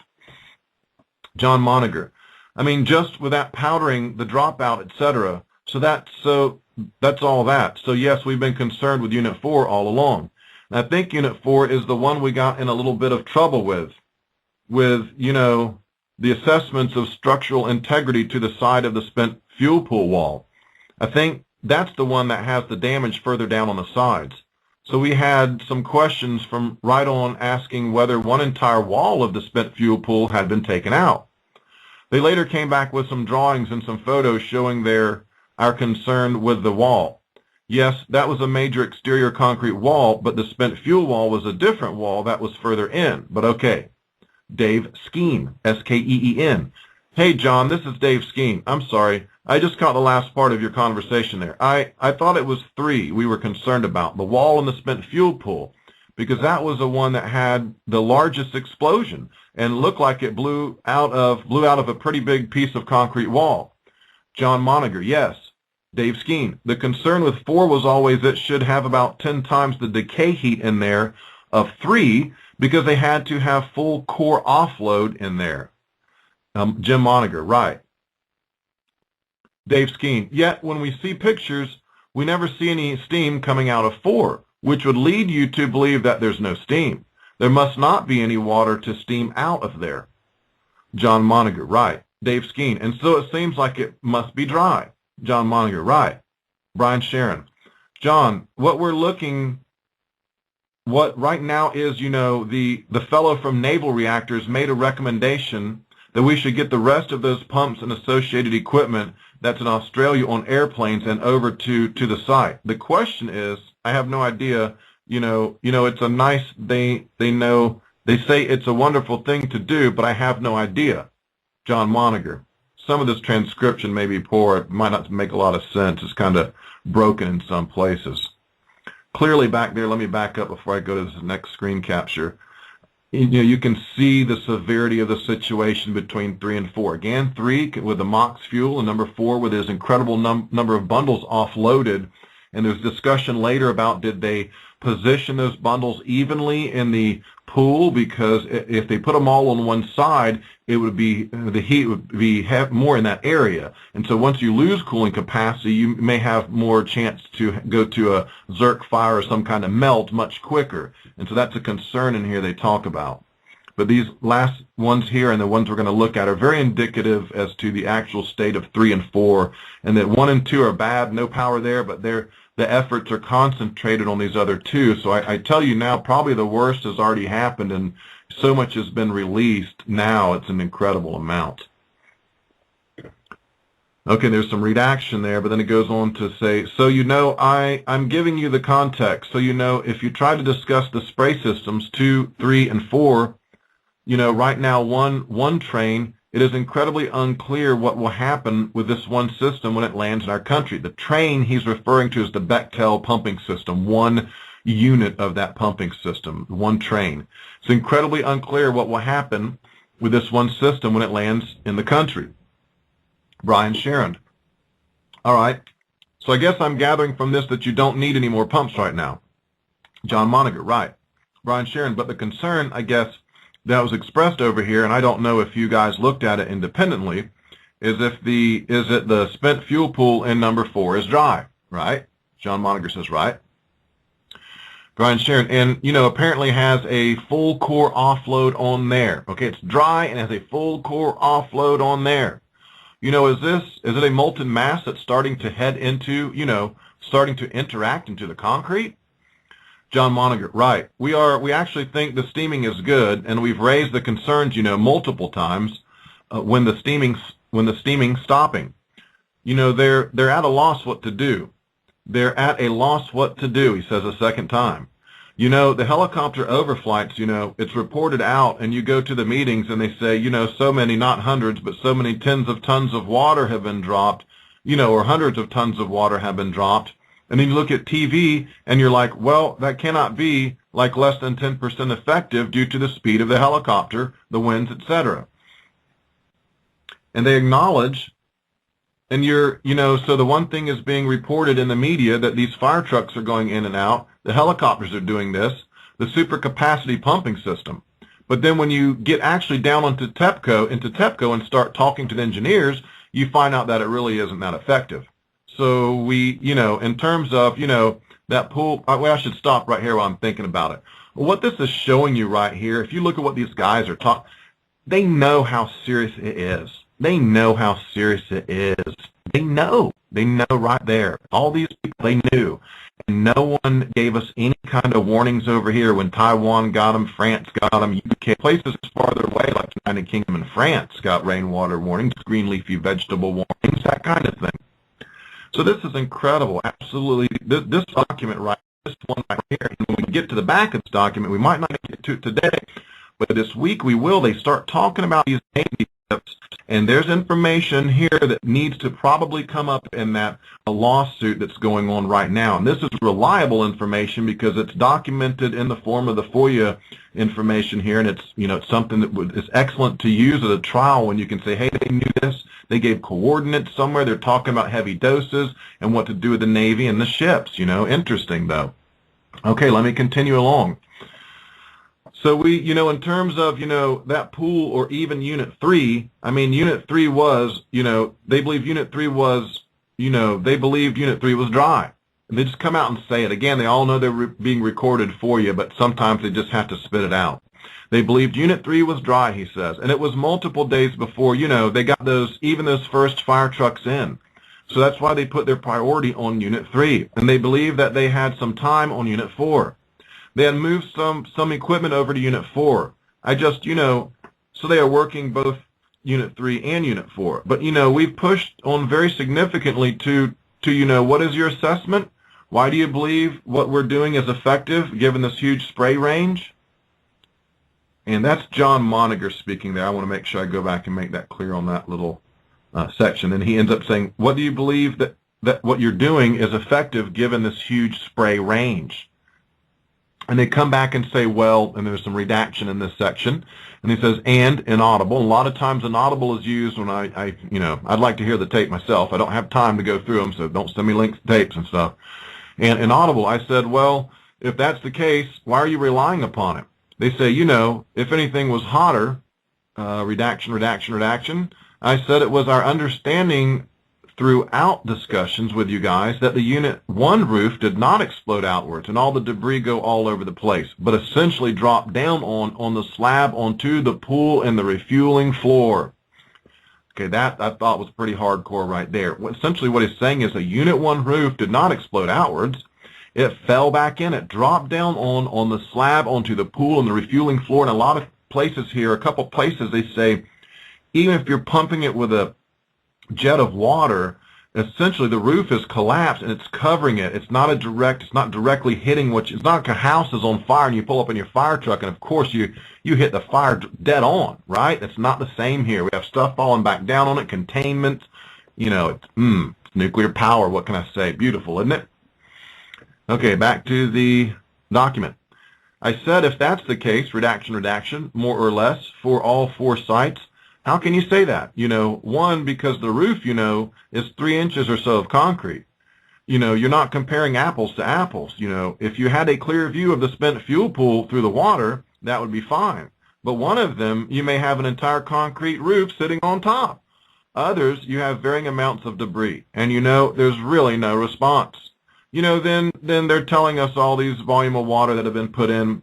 John Moniger, I mean, just with that powdering, the dropout, etc. So that's all that. So yes, we've been concerned with Unit 4 all along. And I think Unit 4 is the one we got in a little bit of trouble with, you know, the assessments of structural integrity to the side of the spent fuel pool wall. I think that's the one that has the damage further down on the sides. So we had some questions from right on asking whether one entire wall of the spent fuel pool had been taken out. They later came back with some drawings and some photos showing our concern with the wall. Yes, that was a major exterior concrete wall, but the spent fuel wall was a different wall that was further in. But okay. Dave Skeen, S-K-E-E-N. Hey, John, this is Dave Skeen. I'm sorry. I just caught the last part of your conversation there. I thought it was 3 we were concerned about, the wall and the spent fuel pool, because that was the one that had the largest explosion and looked like it blew out of a pretty big piece of concrete wall. John Moniger, yes. Dave Skeen, the concern with 4 was always it should have about 10 times the decay heat in there of 3, because they had to have full core offload in there. Jim Moniger, right. Dave Skeen, yet when we see pictures, we never see any steam coming out of 4, which would lead you to believe that there's no steam. There must not be any water to steam out of there. John Moniger, right. Dave Skeen, and so it seems like it must be dry. John Moniger, right. Brian Sharon, John, what right now is, you know, the fellow from Naval Reactors made a recommendation that we should get the rest of those pumps and associated equipment that's in Australia on airplanes and over to the site. The question is, I have no idea, you know, it's a nice, they say it's a wonderful thing to do, but I have no idea. John Moniger, some of this transcription may be poor, it might not make a lot of sense, it's kind of broken in some places. Clearly back there, let me back up before I go to this next screen capture. You know, you can see the severity of the situation between 3 and 4. Again, 3 with the MOX fuel, and number 4 with his incredible number of bundles offloaded. And there's discussion later about did they position those bundles evenly in the pool, because if they put them all on one side, it would be, the heat would be more in that area. And so once you lose cooling capacity, you may have more chance to go to a Zerk fire or some kind of melt much quicker. And so that's a concern in here they talk about. But these last ones here and the ones we're going to look at are very indicative as to the actual state of 3 and 4, and that 1 and 2 are bad, no power there, but the efforts are concentrated on these other 2. So I tell you now, probably the worst has already happened, and so much has been released now, it's an incredible amount. Okay, there's some redaction there, but then it goes on to say, so you know, I'm giving you the context, so you know, if you try to discuss the spray systems 2, 3, and 4, you know, right now one train, it is incredibly unclear what will happen with this one system when it lands in our country. The train he's referring to is the Bechtel pumping system, one unit of that pumping system, one train. It's incredibly unclear what will happen with this one system when it lands in the country. Brian Sharon. All right. So I guess I'm gathering from this that you don't need any more pumps right now. John Moniger, right. Brian Sharon, but the concern, I guess, that was expressed over here, and I don't know if you guys looked at it independently, is that the spent fuel pool in number 4 is dry, right? John Moniger says, right. Brian Sharon, and apparently has a full core offload on there. Okay, it's dry and has a full core offload on there. Is it a molten mass that's starting to head into, starting to interact into the concrete? John Moniger, right. We actually think the steaming is good, and we've raised the concerns, multiple times when the steaming's stopping. They're at a loss what to do. They're at a loss what to do, he says a second time. The helicopter overflights, it's reported out, and you go to the meetings and they say, so many, not hundreds, but so many tens of tons of water have been dropped, or hundreds of tons of water have been dropped. And then you look at TV and you're like, well, that cannot be like less than 10% effective due to the speed of the helicopter, the winds, etc. And they acknowledge, and so the one thing is being reported in the media that these fire trucks are going in and out, the helicopters are doing this, the supercapacity pumping system. But then when you get actually down into TEPCO and start talking to the engineers, you find out that it really isn't that effective. So we, in terms of, that pool, I should stop right here while I'm thinking about it. What this is showing you right here, if you look at what these guys are talking, they know how serious it is. They know how serious it is. They know right there. All these people, they knew. And no one gave us any kind of warnings over here when Taiwan got them, France got them, UK, places farther away like the United Kingdom and France got rainwater warnings, green leafy vegetable warnings, that kind of thing. So this is incredible. Absolutely. This document this one right here, and when we get to the back of this document, we might not get to it today, but this week we will. They start talking about these Navy ships, and there's information here that needs to probably come up in that lawsuit that's going on right now. And this is reliable information because it's documented in the form of the FOIA information here, and it's it's something that is excellent to use at a trial when you can say, hey, they knew this. They gave coordinates somewhere. They're talking about heavy doses and what to do with the Navy and the ships. Interesting though. Okay, let me continue along. So we, in terms of, that pool or even Unit 3, I mean, Unit 3 was, they believe Unit 3 was, they believed Unit 3 was dry. And they just come out and say it. Again, they all know they're being recorded for you, but sometimes they just have to spit it out. They believed Unit 3 was dry, he says. And it was multiple days before, they got those first fire trucks in. So that's why they put their priority on Unit 3. And they believed that they had some time on Unit 4. They had moved some equipment over to Unit 4. So they are working both Unit 3 and Unit 4. But, we've pushed on very significantly to what is your assessment? Why do you believe what we're doing is effective given this huge spray range? And that's John Moniger speaking there. I want to make sure I go back and make that clear on that little section. And he ends up saying, what do you believe that what you're doing is effective given this huge spray range? And they come back and say, well, and there's some redaction in this section. And he says, and inaudible. And a lot of times inaudible is used when I'd like to hear the tape myself. I don't have time to go through them, so don't send me links to tapes and stuff. And inaudible, I said, well, if that's the case, why are you relying upon it? They say, if anything was hotter, redaction. I said it was our understanding throughout discussions with you guys that the Unit 1 roof did not explode outwards and all the debris go all over the place, but essentially drop down on the slab onto the pool and the refueling floor. Okay, that I thought was pretty hardcore right there. Essentially what he's saying is the Unit 1 roof did not explode outwards. It fell back in. It dropped down on the slab onto the pool and the refueling floor. And a lot of places here, a couple places, they say even if you're pumping it with a jet of water, essentially the roof is collapsed and it's covering it. It's not directly hitting it's not like a house is on fire and you pull up in your fire truck and of course you hit the fire dead on, right? It's not the same here. We have stuff falling back down on it, containment, it's nuclear power, what can I say? Beautiful, isn't it? Okay, back to the document. I said if that's the case, redaction, more or less, for all 4 sites, how can you say that? One, because the roof, is 3 inches or so of concrete. You're not comparing apples to apples. If you had a clear view of the spent fuel pool through the water, that would be fine. But one of them, you may have an entire concrete roof sitting on top. Others, you have varying amounts of debris. And there's really no response. then they're telling us all these volume of water that have been put in.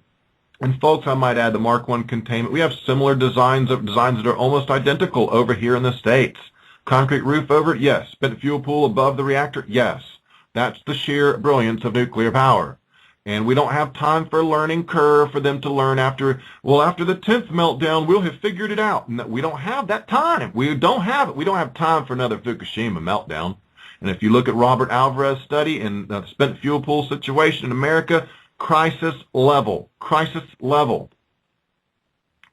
And folks, I might add the Mark I containment. We have similar designs that are almost identical over here in the States. Concrete roof over it, yes. Spent fuel pool above the reactor, yes. That's the sheer brilliance of nuclear power. And we don't have time for a learning curve for them to learn after the 10th meltdown, we'll have figured it out. No, we don't have that time. We don't have it. We don't have time for another Fukushima meltdown. And if you look at Robert Alvarez's study in the spent fuel pool situation in America, crisis level.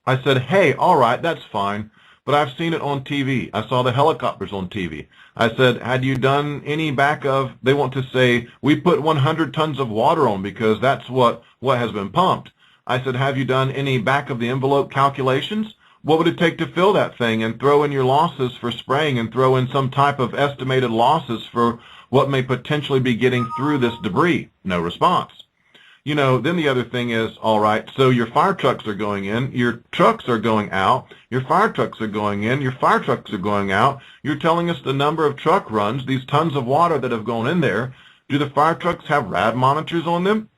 I said, hey, all right, that's fine, but I've seen it on TV. I saw the helicopters on TV. I said, had you done any back of, they want to say, we put 100 tons of water on because that's what has been pumped. I said, have you done any back of the envelope calculations? What would it take to fill that thing and throw in your losses for spraying and throw in some type of estimated losses for what may potentially be getting through this debris? No response. Then the other thing is, all right, so your fire trucks are going in, your trucks are going out, your fire trucks are going in, your fire trucks are going out. You're telling us the number of truck runs, these tons of water that have gone in there. Do the fire trucks have rad monitors on them?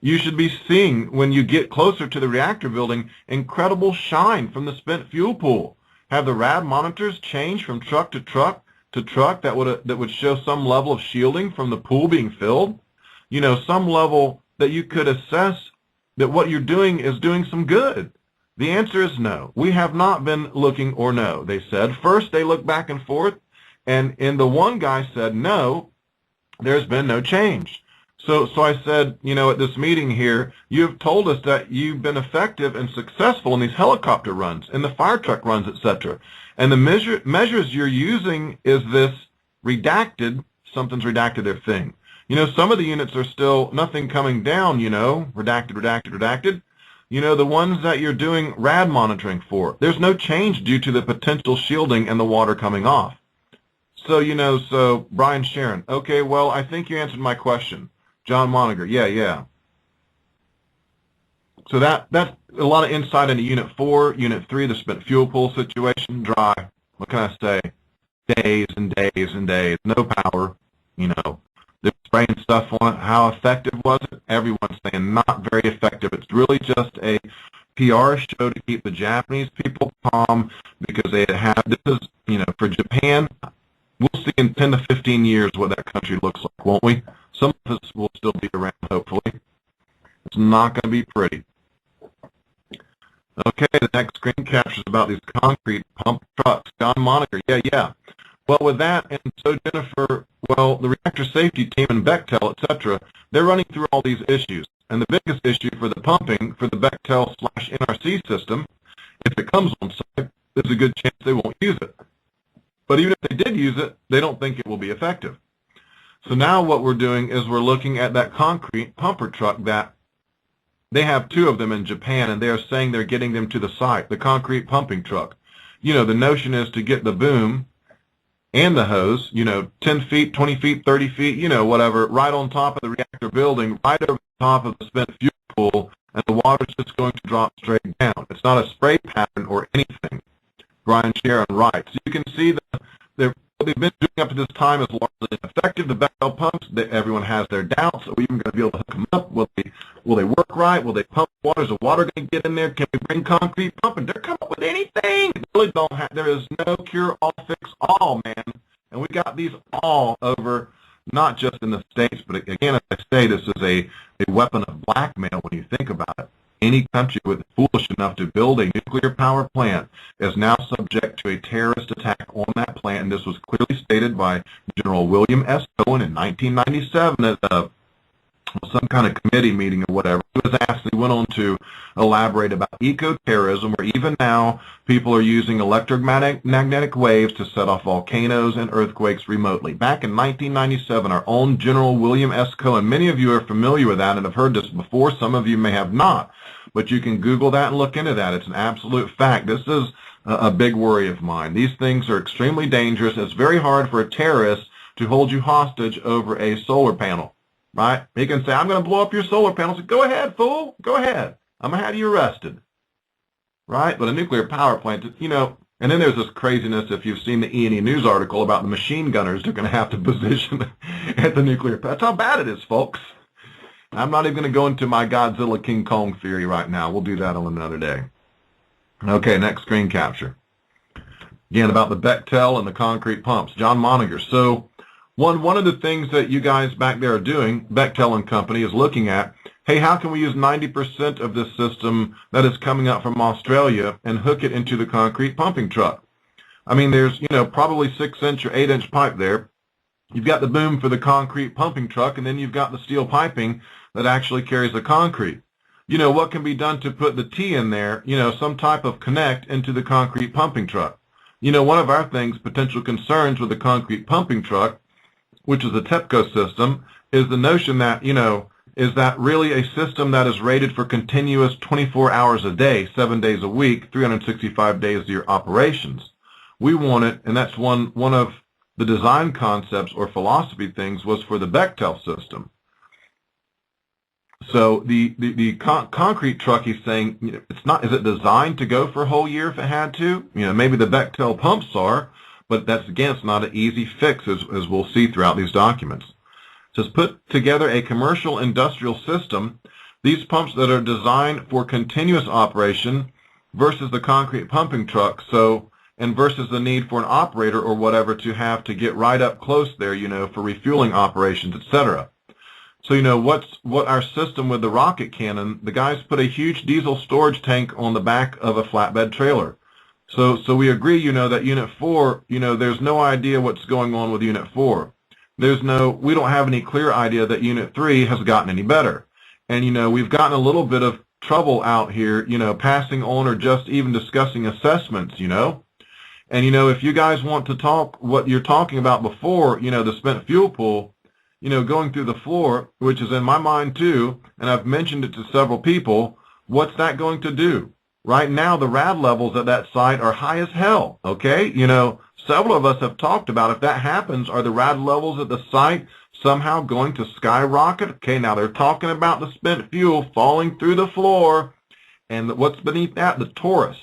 You should be seeing, when you get closer to the reactor building, incredible shine from the spent fuel pool. Have the rad monitors changed from truck to truck that would show some level of shielding from the pool being filled? Some level that you could assess that what you're doing is doing some good. The answer is no. We have not been looking, or no, they said. First, they looked back and forth, and the one guy said, no, there's been no change. So I said, at this meeting here, you've told us that you've been effective and successful in these helicopter runs, in the fire truck runs, etc. And the measures you're using is this redacted, something's redacted their thing. Some of the units are still nothing coming down, redacted. The ones that you're doing rad monitoring for, there's no change due to the potential shielding and the water coming off. So, Brian Sharon, okay, well, I think you answered my question. John Moniger, yeah. So that's a lot of insight into Unit 4, Unit 3, the spent fuel pool situation, dry. What can I say? Days and days and days, no power, They're spraying stuff on it. How effective was it? Everyone's saying not very effective. It's really just a PR show to keep the Japanese people calm because they have, this is, for Japan, we'll see in 10 to 15 years what that country looks like, won't we? Some of us will still be around, hopefully. It's not going to be pretty. Okay, the next screen captures about these concrete pump trucks. John Moniker, yeah. Well, with that, and so Jennifer, well, the reactor safety team and Bechtel, etc., they're running through all these issues. And the biggest issue for the pumping for the Bechtel/NRC system, if it comes on site, there's a good chance they won't use it. But even if they did use it, they don't think it will be effective. So now what we're doing is we're looking at that concrete pumper truck that they have 2 of them in Japan, and they are saying they're getting them to the site, the concrete pumping truck. The notion is to get the boom and the hose, 10 feet, 20 feet, 30 feet, whatever, right on top of the reactor building, right over the top of the spent fuel pool, and the water's just going to drop straight down. It's not a spray pattern or anything. Brian Sharon, right. So you can see that what they've been doing up to this time is largely ineffective. The Bechtel pumps, everyone has their doubts. Are we even going to be able to hook them up? Will they work right? Will they pump water? Is the water going to get in there? Can we bring concrete pumping? They're coming up with anything. They really don't have, there is no cure-all, fix-all, man. And we got these all over, not just in the States, but again, as I say, this is a weapon of blackmail when you think about it. Any country with foolish enough to build a nuclear power plant is now subject to a terrorist attack on that plant, and this was clearly stated by General William S. Cohen in 1997 at some kind of committee meeting or whatever. He was asked, he went on to elaborate about eco-terrorism, where even now people are using electromagnetic waves to set off volcanoes and earthquakes remotely. Back in 1997, our own General William S. Cohen, many of you are familiar with that and have heard this before, some of you may have not, but you can Google that and look into that. It's an absolute fact. This is a big worry of mine. These things are extremely dangerous. It's very hard for a terrorist to hold you hostage over a solar panel. Right? He can say, I'm going to blow up your solar panels. Go ahead, fool. Go ahead. I'm going to have you arrested. Right? But a nuclear power plant, And then there's this craziness, if you've seen the E&E News article about the machine gunners they're going to have to position at the nuclear plant. That's how bad it is, folks. I'm not even going to go into my Godzilla King Kong theory right now. We'll do that on another day. Okay, next screen capture. Again, about the Bechtel and the concrete pumps. John Moniger. So one of the things that you guys back there are doing, Bechtel and company, is looking at, hey, how can we use 90% of this system that is coming out from Australia and hook it into the concrete pumping truck? I mean, there's, probably 6-inch or 8-inch pipe there. You've got the boom for the concrete pumping truck, and then you've got the steel piping that actually carries the concrete. What can be done to put the T in there, some type of connect into the concrete pumping truck? One of our potential concerns with the concrete pumping truck, which is the TEPCO system, is the notion that, is that really a system that is rated for continuous 24 hours a day, 7 days a week, 365 days a year operations. We want it, and that's one of the design concepts or philosophy things was for the Bechtel system. So the concrete truck, he's saying, it's not, is it designed to go for a whole year if it had to? Maybe the Bechtel pumps are, but that's, again, it's not an easy fix, as we'll see throughout these documents. It says, put together a commercial industrial system, these pumps that are designed for continuous operation versus the concrete pumping truck, and versus the need for an operator or whatever to have to get right up close there, for refueling operations, etc. So, what our system with the rocket cannon, the guys put a huge diesel storage tank on the back of a flatbed trailer. So we agree, that Unit 4, there's no idea what's going on with Unit 4. We don't have any clear idea that Unit 3 has gotten any better. And, we've gotten a little bit of trouble out here, passing on or just even discussing assessments, And, if you guys want to talk what you're talking about before, the spent fuel pool, going through the floor, which is in my mind too, and I've mentioned it to several people, what's that going to do? Right now, the rad levels at that site are high as hell, okay? Several of us have talked about if that happens, are the rad levels at the site somehow going to skyrocket? Okay, now they're talking about the spent fuel falling through the floor, and what's beneath that? The torus.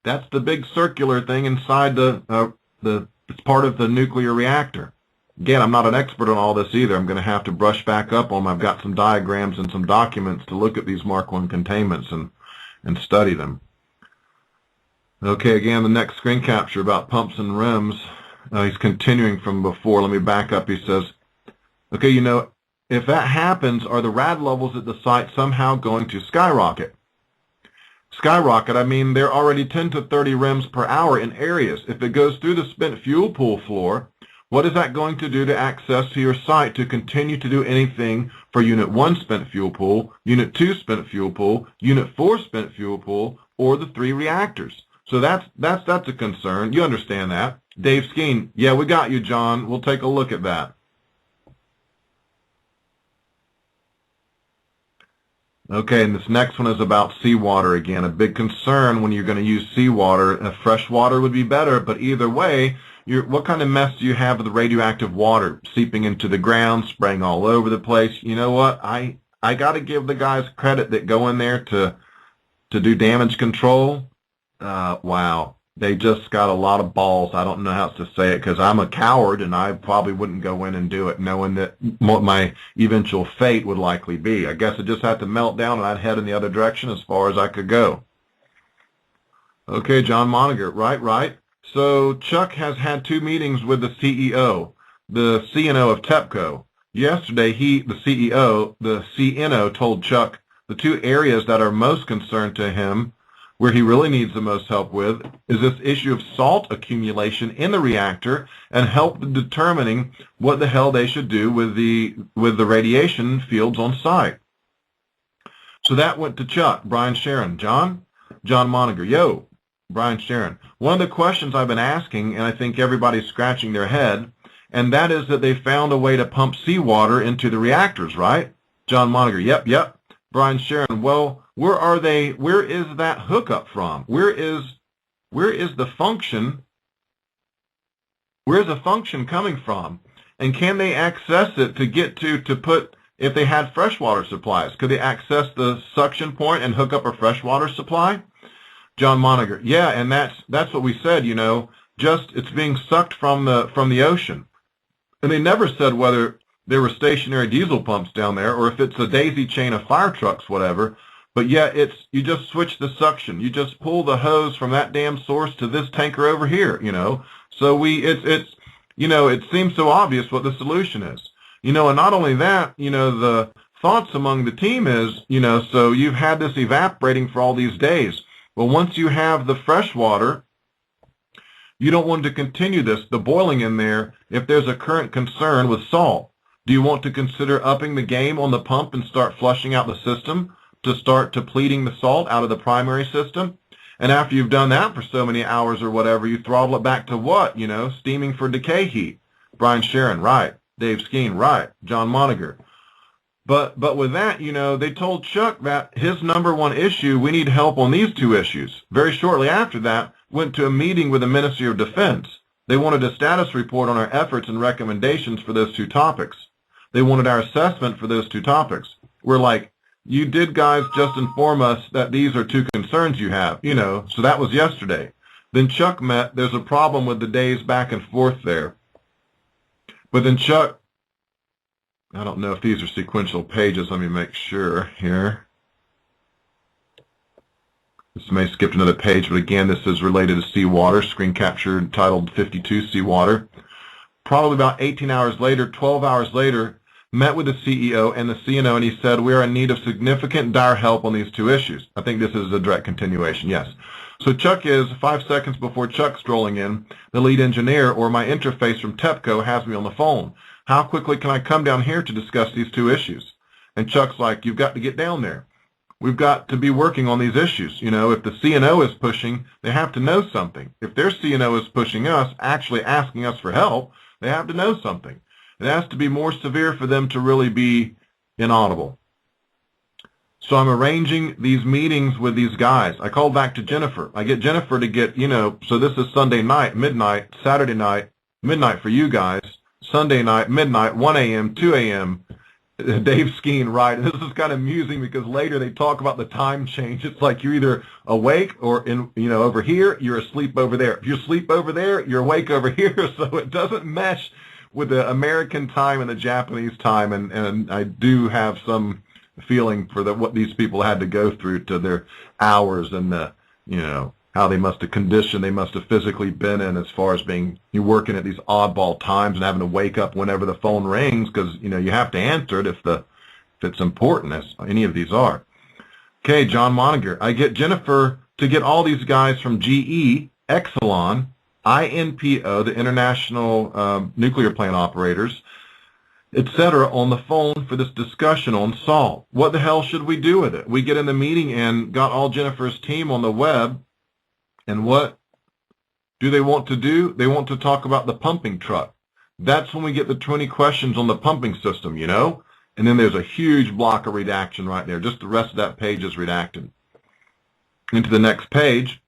That's the big circular thing inside it's part of the nuclear reactor. Again, I'm not an expert on all this either. I'm going to have to brush back up on them. I've got some diagrams and some documents to look at these Mark I containments and study them. Okay, again, the next screen capture about pumps and rims. He's continuing from before. Let me back up. He says, okay, if that happens, are the rad levels at the site somehow going to skyrocket? Skyrocket, I mean, they're already 10 to 30 rims per hour in areas. If it goes through the spent fuel pool floor, what is that going to do to access to your site to continue to do anything for Unit 1 spent fuel pool, Unit 2 spent fuel pool, Unit 4 spent fuel pool, or the 3 reactors? So that's a concern. You understand that. Dave Skeen, yeah, we got you, John. We'll take a look at that. Okay, and this next one is about seawater again. A big concern when you're going to use seawater. Fresh water would be better, but either way, what kind of mess do you have with the radioactive water seeping into the ground, spraying all over the place? You know what? I got to give the guys credit that go in there to do damage control. Wow. They just got a lot of balls. I don't know how else to say it because I'm a coward and I probably wouldn't go in and do it knowing that what my eventual fate would likely be. I guess it just had to melt down and I'd head in the other direction as far as I could go. Okay, John Moniger, right. So Chuck has had 2 meetings with the CEO, the CNO of TEPCO. Yesterday, the CNO told Chuck the 2 areas that are most concerned to him, where he really needs the most help with, is this issue of salt accumulation in the reactor and help determining what the hell they should do with the radiation fields on site. So that went to Chuck. Brian Sharon. John Moniger. Yo. Brian Sharon. One of the questions I've been asking, and I think everybody's scratching their head, and that is that they found a way to pump seawater into the reactors, right? John Moniger. Yep. Brian Sharon. Well, where are they? Where is that hookup from? Where is the function? Where's the function coming from? And can they access it to get to put, if they had freshwater supplies, could they access the suction point and hook up a freshwater supply? John Moniger, yeah, and that's what we said, you know, just it's being sucked from the ocean. And they never said whether there were stationary diesel pumps down there or if it's a daisy chain of fire trucks, whatever. But yeah, you just switch the suction. You just pull the hose from that damn source to this tanker over here, you know. So it's you know, it seems so obvious what the solution is. You know, and not only that, you know, the thoughts among the team is, you know, so you've had this evaporating for all these days. Well, once you have the fresh water, you don't want to continue the boiling in there if there's a current concern with salt. Do you want to consider upping the game on the pump and start flushing out the system to start depleting the salt out of the primary system? And after you've done that for so many hours or whatever, you throttle it back to what? You know, steaming for decay heat. Brian Sharon, right. Dave Skeen, right. John Moniger. But with that, you know, they told Chuck that his #1 issue, we need help on these 2 issues. Very shortly after that, went to a meeting with the Ministry of Defense. They wanted a status report on our efforts and recommendations for those 2 topics. They wanted our assessment for those 2 topics. We're like, you did guys just inform us that these are 2 concerns you have, you know, so that was yesterday. Then Chuck met, there's a problem with the days back and forth there. But then Chuck, I don't know if these are sequential pages, let me make sure here. This may have skipped another page, but again, this is related to seawater, screen capture titled 52 Seawater. Probably about 18 hours later, 12 hours later, met with the CEO and the CNO, and he said, we are in need of significant dire help on these 2 issues. I think this is a direct continuation, yes. So Chuck is, 5 seconds before Chuck strolling in, the lead engineer, or my interface from TEPCO, has me on the phone. How quickly can I come down here to discuss these 2 issues? And Chuck's like, you've got to get down there. We've got to be working on these issues. You know, if the CNO is pushing, they have to know something. If their CNO is pushing us, actually asking us for help, they have to know something. It has to be more severe for them to really be inaudible. So I'm arranging these meetings with these guys. I call back to Jennifer. I get Jennifer to get, you know, so this is Sunday night, midnight, Saturday night, midnight for you guys, Sunday night, midnight, 1 a.m., 2 a.m., Dave Skeen, right? And this is kind of amusing because later they talk about the time change. It's like you're either awake or in, you know, over here, you're asleep over there. If you're asleep over there, you're awake over here. So it doesn't mesh with the American time and the Japanese time. And I do have some feeling for what these people had to go through to their hours and the, you know, how they must have conditioned, they must have physically been in as far as being, you working at these oddball times and having to wake up whenever the phone rings because, you know, you have to answer it if it's important, as any of these are. Okay, John Moniger. I get Jennifer to get all these guys from GE, Exelon, INPO, the International Nuclear Plant Operators, etc., on the phone for this discussion on salt. What the hell should we do with it? We get in the meeting and got all Jennifer's team on the web. And what do they want to do? They want to talk about the pumping truck. That's when we get the 20 questions on the pumping system, you know? And then there's a huge block of redaction right there. Just the rest of that page is redacted. Into the next page,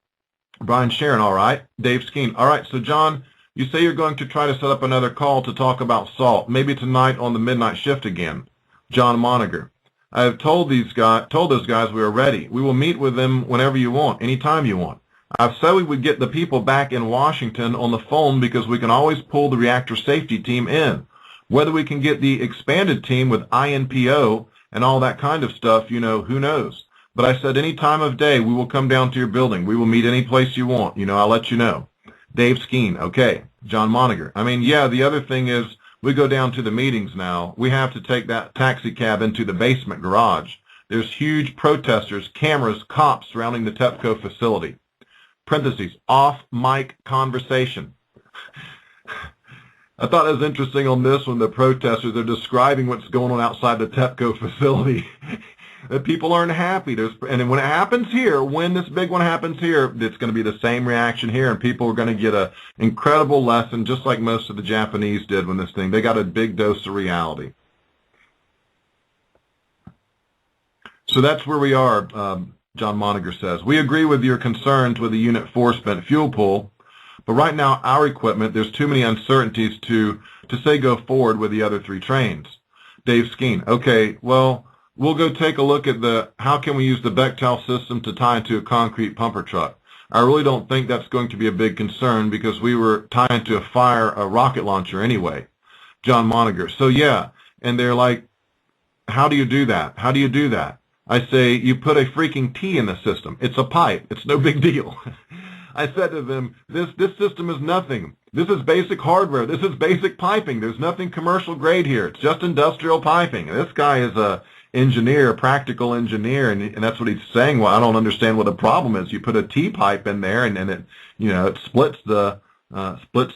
Brian Sharon, all right. Dave Skeen, all right. So, John, you say you're going to try to set up another call to talk about salt, maybe tonight on the midnight shift again. John Moniger, I have told those guys we are ready. We will meet with them whenever you want, anytime you want. I've said we would get the people back in Washington on the phone because we can always pull the reactor safety team in. Whether we can get the expanded team with INPO and all that kind of stuff, you know, who knows. But I said any time of day we will come down to your building. We will meet any place you want. You know, I'll let you know. Dave Skeen, okay. John Moniger. I mean, yeah, the other thing is we go down to the meetings now. We have to take that taxi cab into the basement garage. There's huge protesters, cameras, cops surrounding the TEPCO facility. Parentheses, off-mic conversation. I thought it was interesting on this one, the protesters are describing what's going on outside the TEPCO facility. That people aren't happy. And when it happens here, when this big one happens here, it's going to be the same reaction here, and people are going to get an incredible lesson, just like most of the Japanese did when this thing, they got a big dose of reality. So that's where we are, John Moniger says. We agree with your concerns with the Unit 4 spent fuel pool, but right now our equipment, there's too many uncertainties to say go forward with the other 3 trains. Dave Skeen, okay, well, we'll go take a look at how can we use the Bechtel system to tie into a concrete pumper truck. I really don't think that's going to be a big concern because we were tying to a rocket launcher anyway. John Moniger. So yeah, and they're like, how do you do that? How do you do that? I say, you put a freaking T in the system. It's a pipe. It's no big deal. I said to them, this system is nothing. This is basic hardware. This is basic piping. There's nothing commercial grade here. It's just industrial piping. And this guy is a engineer, a practical engineer, and that's what he's saying. Well, I don't understand what the problem is. You put a T pipe in there, and it, it splits the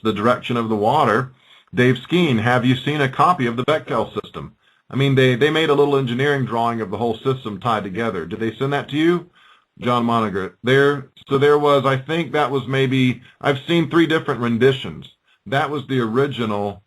direction of the water. Dave Skeen, have you seen a copy of the Bechtel system? I mean, they made a little engineering drawing of the whole system tied together. Did they send that to you? John Moniger. So there was, I think that was maybe, I've seen 3 different renditions. That was the original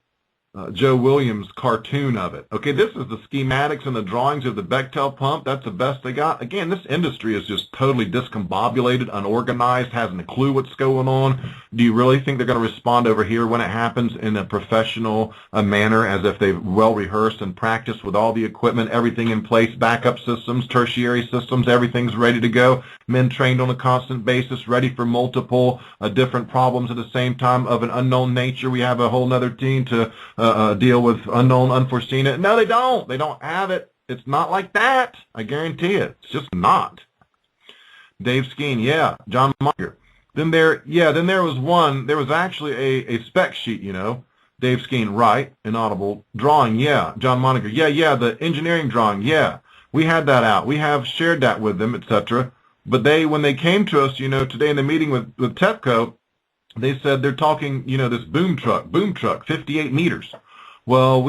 Joe Williams cartoon of it. Okay, this is the schematics and the drawings of the Bechtel pump. That's the best they got. Again, this industry is just totally discombobulated, unorganized, hasn't a clue what's going on. Do you really think they're going to respond over here when it happens in a professional manner, as if they've well rehearsed and practiced with all the equipment, everything in place, backup systems, tertiary systems, everything's ready to go, men trained on a constant basis, ready for multiple different problems at the same time of an unknown nature? We have a whole other team to deal with unknown, unforeseen. No, they don't. They don't have it. It's not like that. I guarantee it. It's just not. Dave Skeen, yeah. John Moniger. Then there was actually a spec sheet, Dave Skeen, right. Inaudible. Drawing, yeah. John Moniger, yeah. The engineering drawing, yeah. We had that out. We have shared that with them, etc. But when they came to us, today in the meeting with TEPCO, they said they're talking, this boom truck, 58 meters. Well,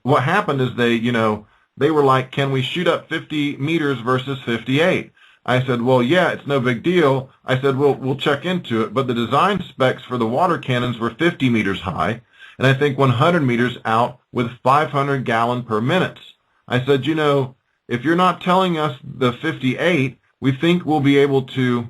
what happened is they were like, can we shoot up 50 meters versus 58? I said, well, yeah, it's no big deal. I said, we'll check into it. But the design specs for the water cannons were 50 meters high, and I think 100 meters out with 500 gallon per minutes. I said, if you're not telling us the 58, we think we'll be able to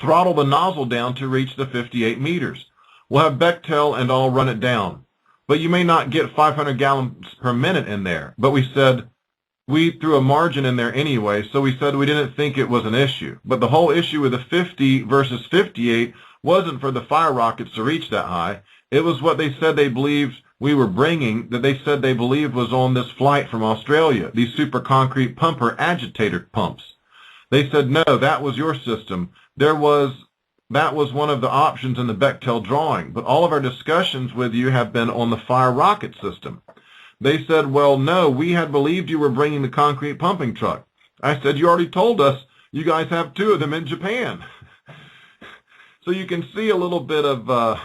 throttle the nozzle down to reach the 58 meters. We'll have Bechtel and all run it down. But you may not get 500 gallons per minute in there. But we said, we threw a margin in there anyway, so we said we didn't think it was an issue. But the whole issue with the 50 versus 58 wasn't for the fire rockets to reach that high. It was what they said they believed we were bringing, that they said they believed was on this flight from Australia, these super concrete pumper agitator pumps. They said, no, that was your system. That was one of the options in the Bechtel drawing, but all of our discussions with you have been on the fire rocket system. They said, well, no, we had believed you were bringing the concrete pumping truck. I said, you already told us you guys have 2 of them in Japan. So you can see a little bit of,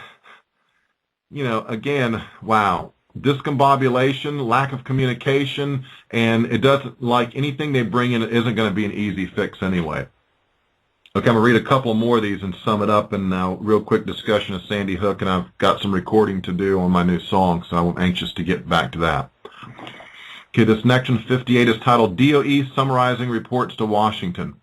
again, wow, discombobulation, lack of communication, and it doesn't, like anything they bring in, it isn't going to be an easy fix anyway. Okay, I'm going to read a couple more of these and sum it up, and now real quick discussion of Sandy Hook, and I've got some recording to do on my new song, so I'm anxious to get back to that. Okay, this next one, 58, is titled DOE Summarizing Reports to Washington.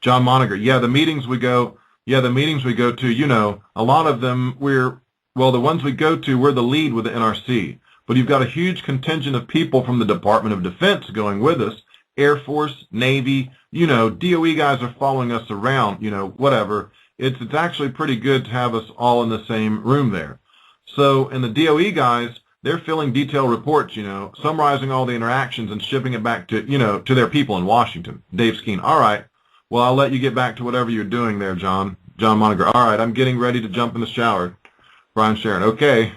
John Moniger, the meetings we go to, a lot of them the ones we go to, we're the lead with the NRC, but you've got a huge contingent of people from the Department of Defense going with us, Air Force, Navy, DOE guys are following us around, whatever. It's actually pretty good to have us all in the same room there. So, and the DOE guys, they're filling detailed reports, summarizing all the interactions and shipping it back to, to their people in Washington. Dave Skeen, all right. Well, I'll let you get back to whatever you're doing there, John. John Moniger, all right, I'm getting ready to jump in the shower. Brian Sharon, okay.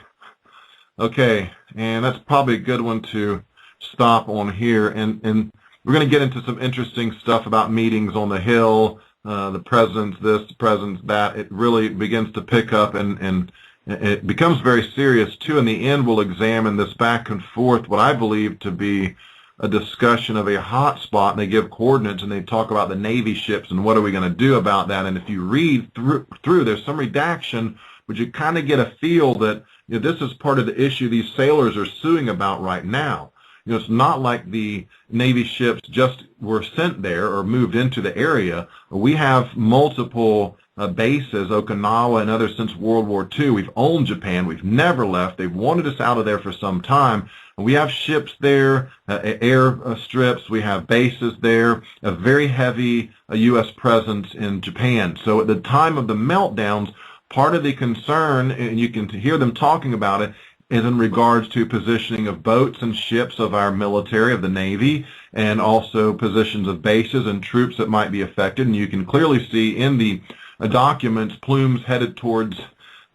And that's probably a good one to stop on here. And we're going to get into some interesting stuff about meetings on the Hill, the president's this, the president's that. It really begins to pick up, and it becomes very serious, too. In the end, we'll examine this back and forth, what I believe to be a discussion of a hot spot, and they give coordinates, and they talk about the Navy ships and what are we going to do about that. And if you read through there's some redaction, but you kind of get a feel that this is part of the issue these sailors are suing about right now. it's not like the Navy ships just were sent there or moved into the area. We have multiple bases, Okinawa and others, since World War II. We've owned Japan. We've never left. They've wanted us out of there for some time. We have ships there, air strips. We have bases there, a very heavy U.S. presence in Japan. So at the time of the meltdowns, part of the concern, and you can hear them talking about it, is in regards to positioning of boats and ships of our military, of the Navy, and also positions of bases and troops that might be affected. And you can clearly see in the documents, Plume's headed towards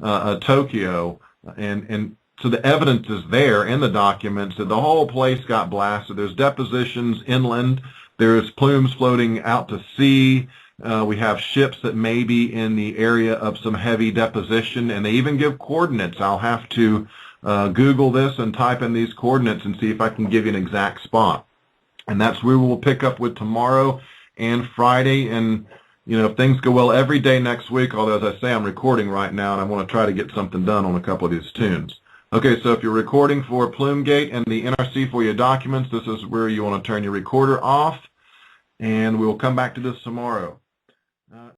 Tokyo, and so the evidence is there in the documents that the whole place got blasted. There's depositions inland. There's plumes floating out to sea. We have ships that may be in the area of some heavy deposition, and they even give coordinates. I'll have to Google this and type in these coordinates and see if I can give you an exact spot. And that's where we'll pick up with tomorrow and Friday. And, if things go well, every day next week, although, as I say, I'm recording right now, and I want to try to get something done on a couple of these tunes. Okay, so if you're recording for Pllume-Gate and the NRC for your documents, this is where you want to turn your recorder off, and we will come back to this tomorrow.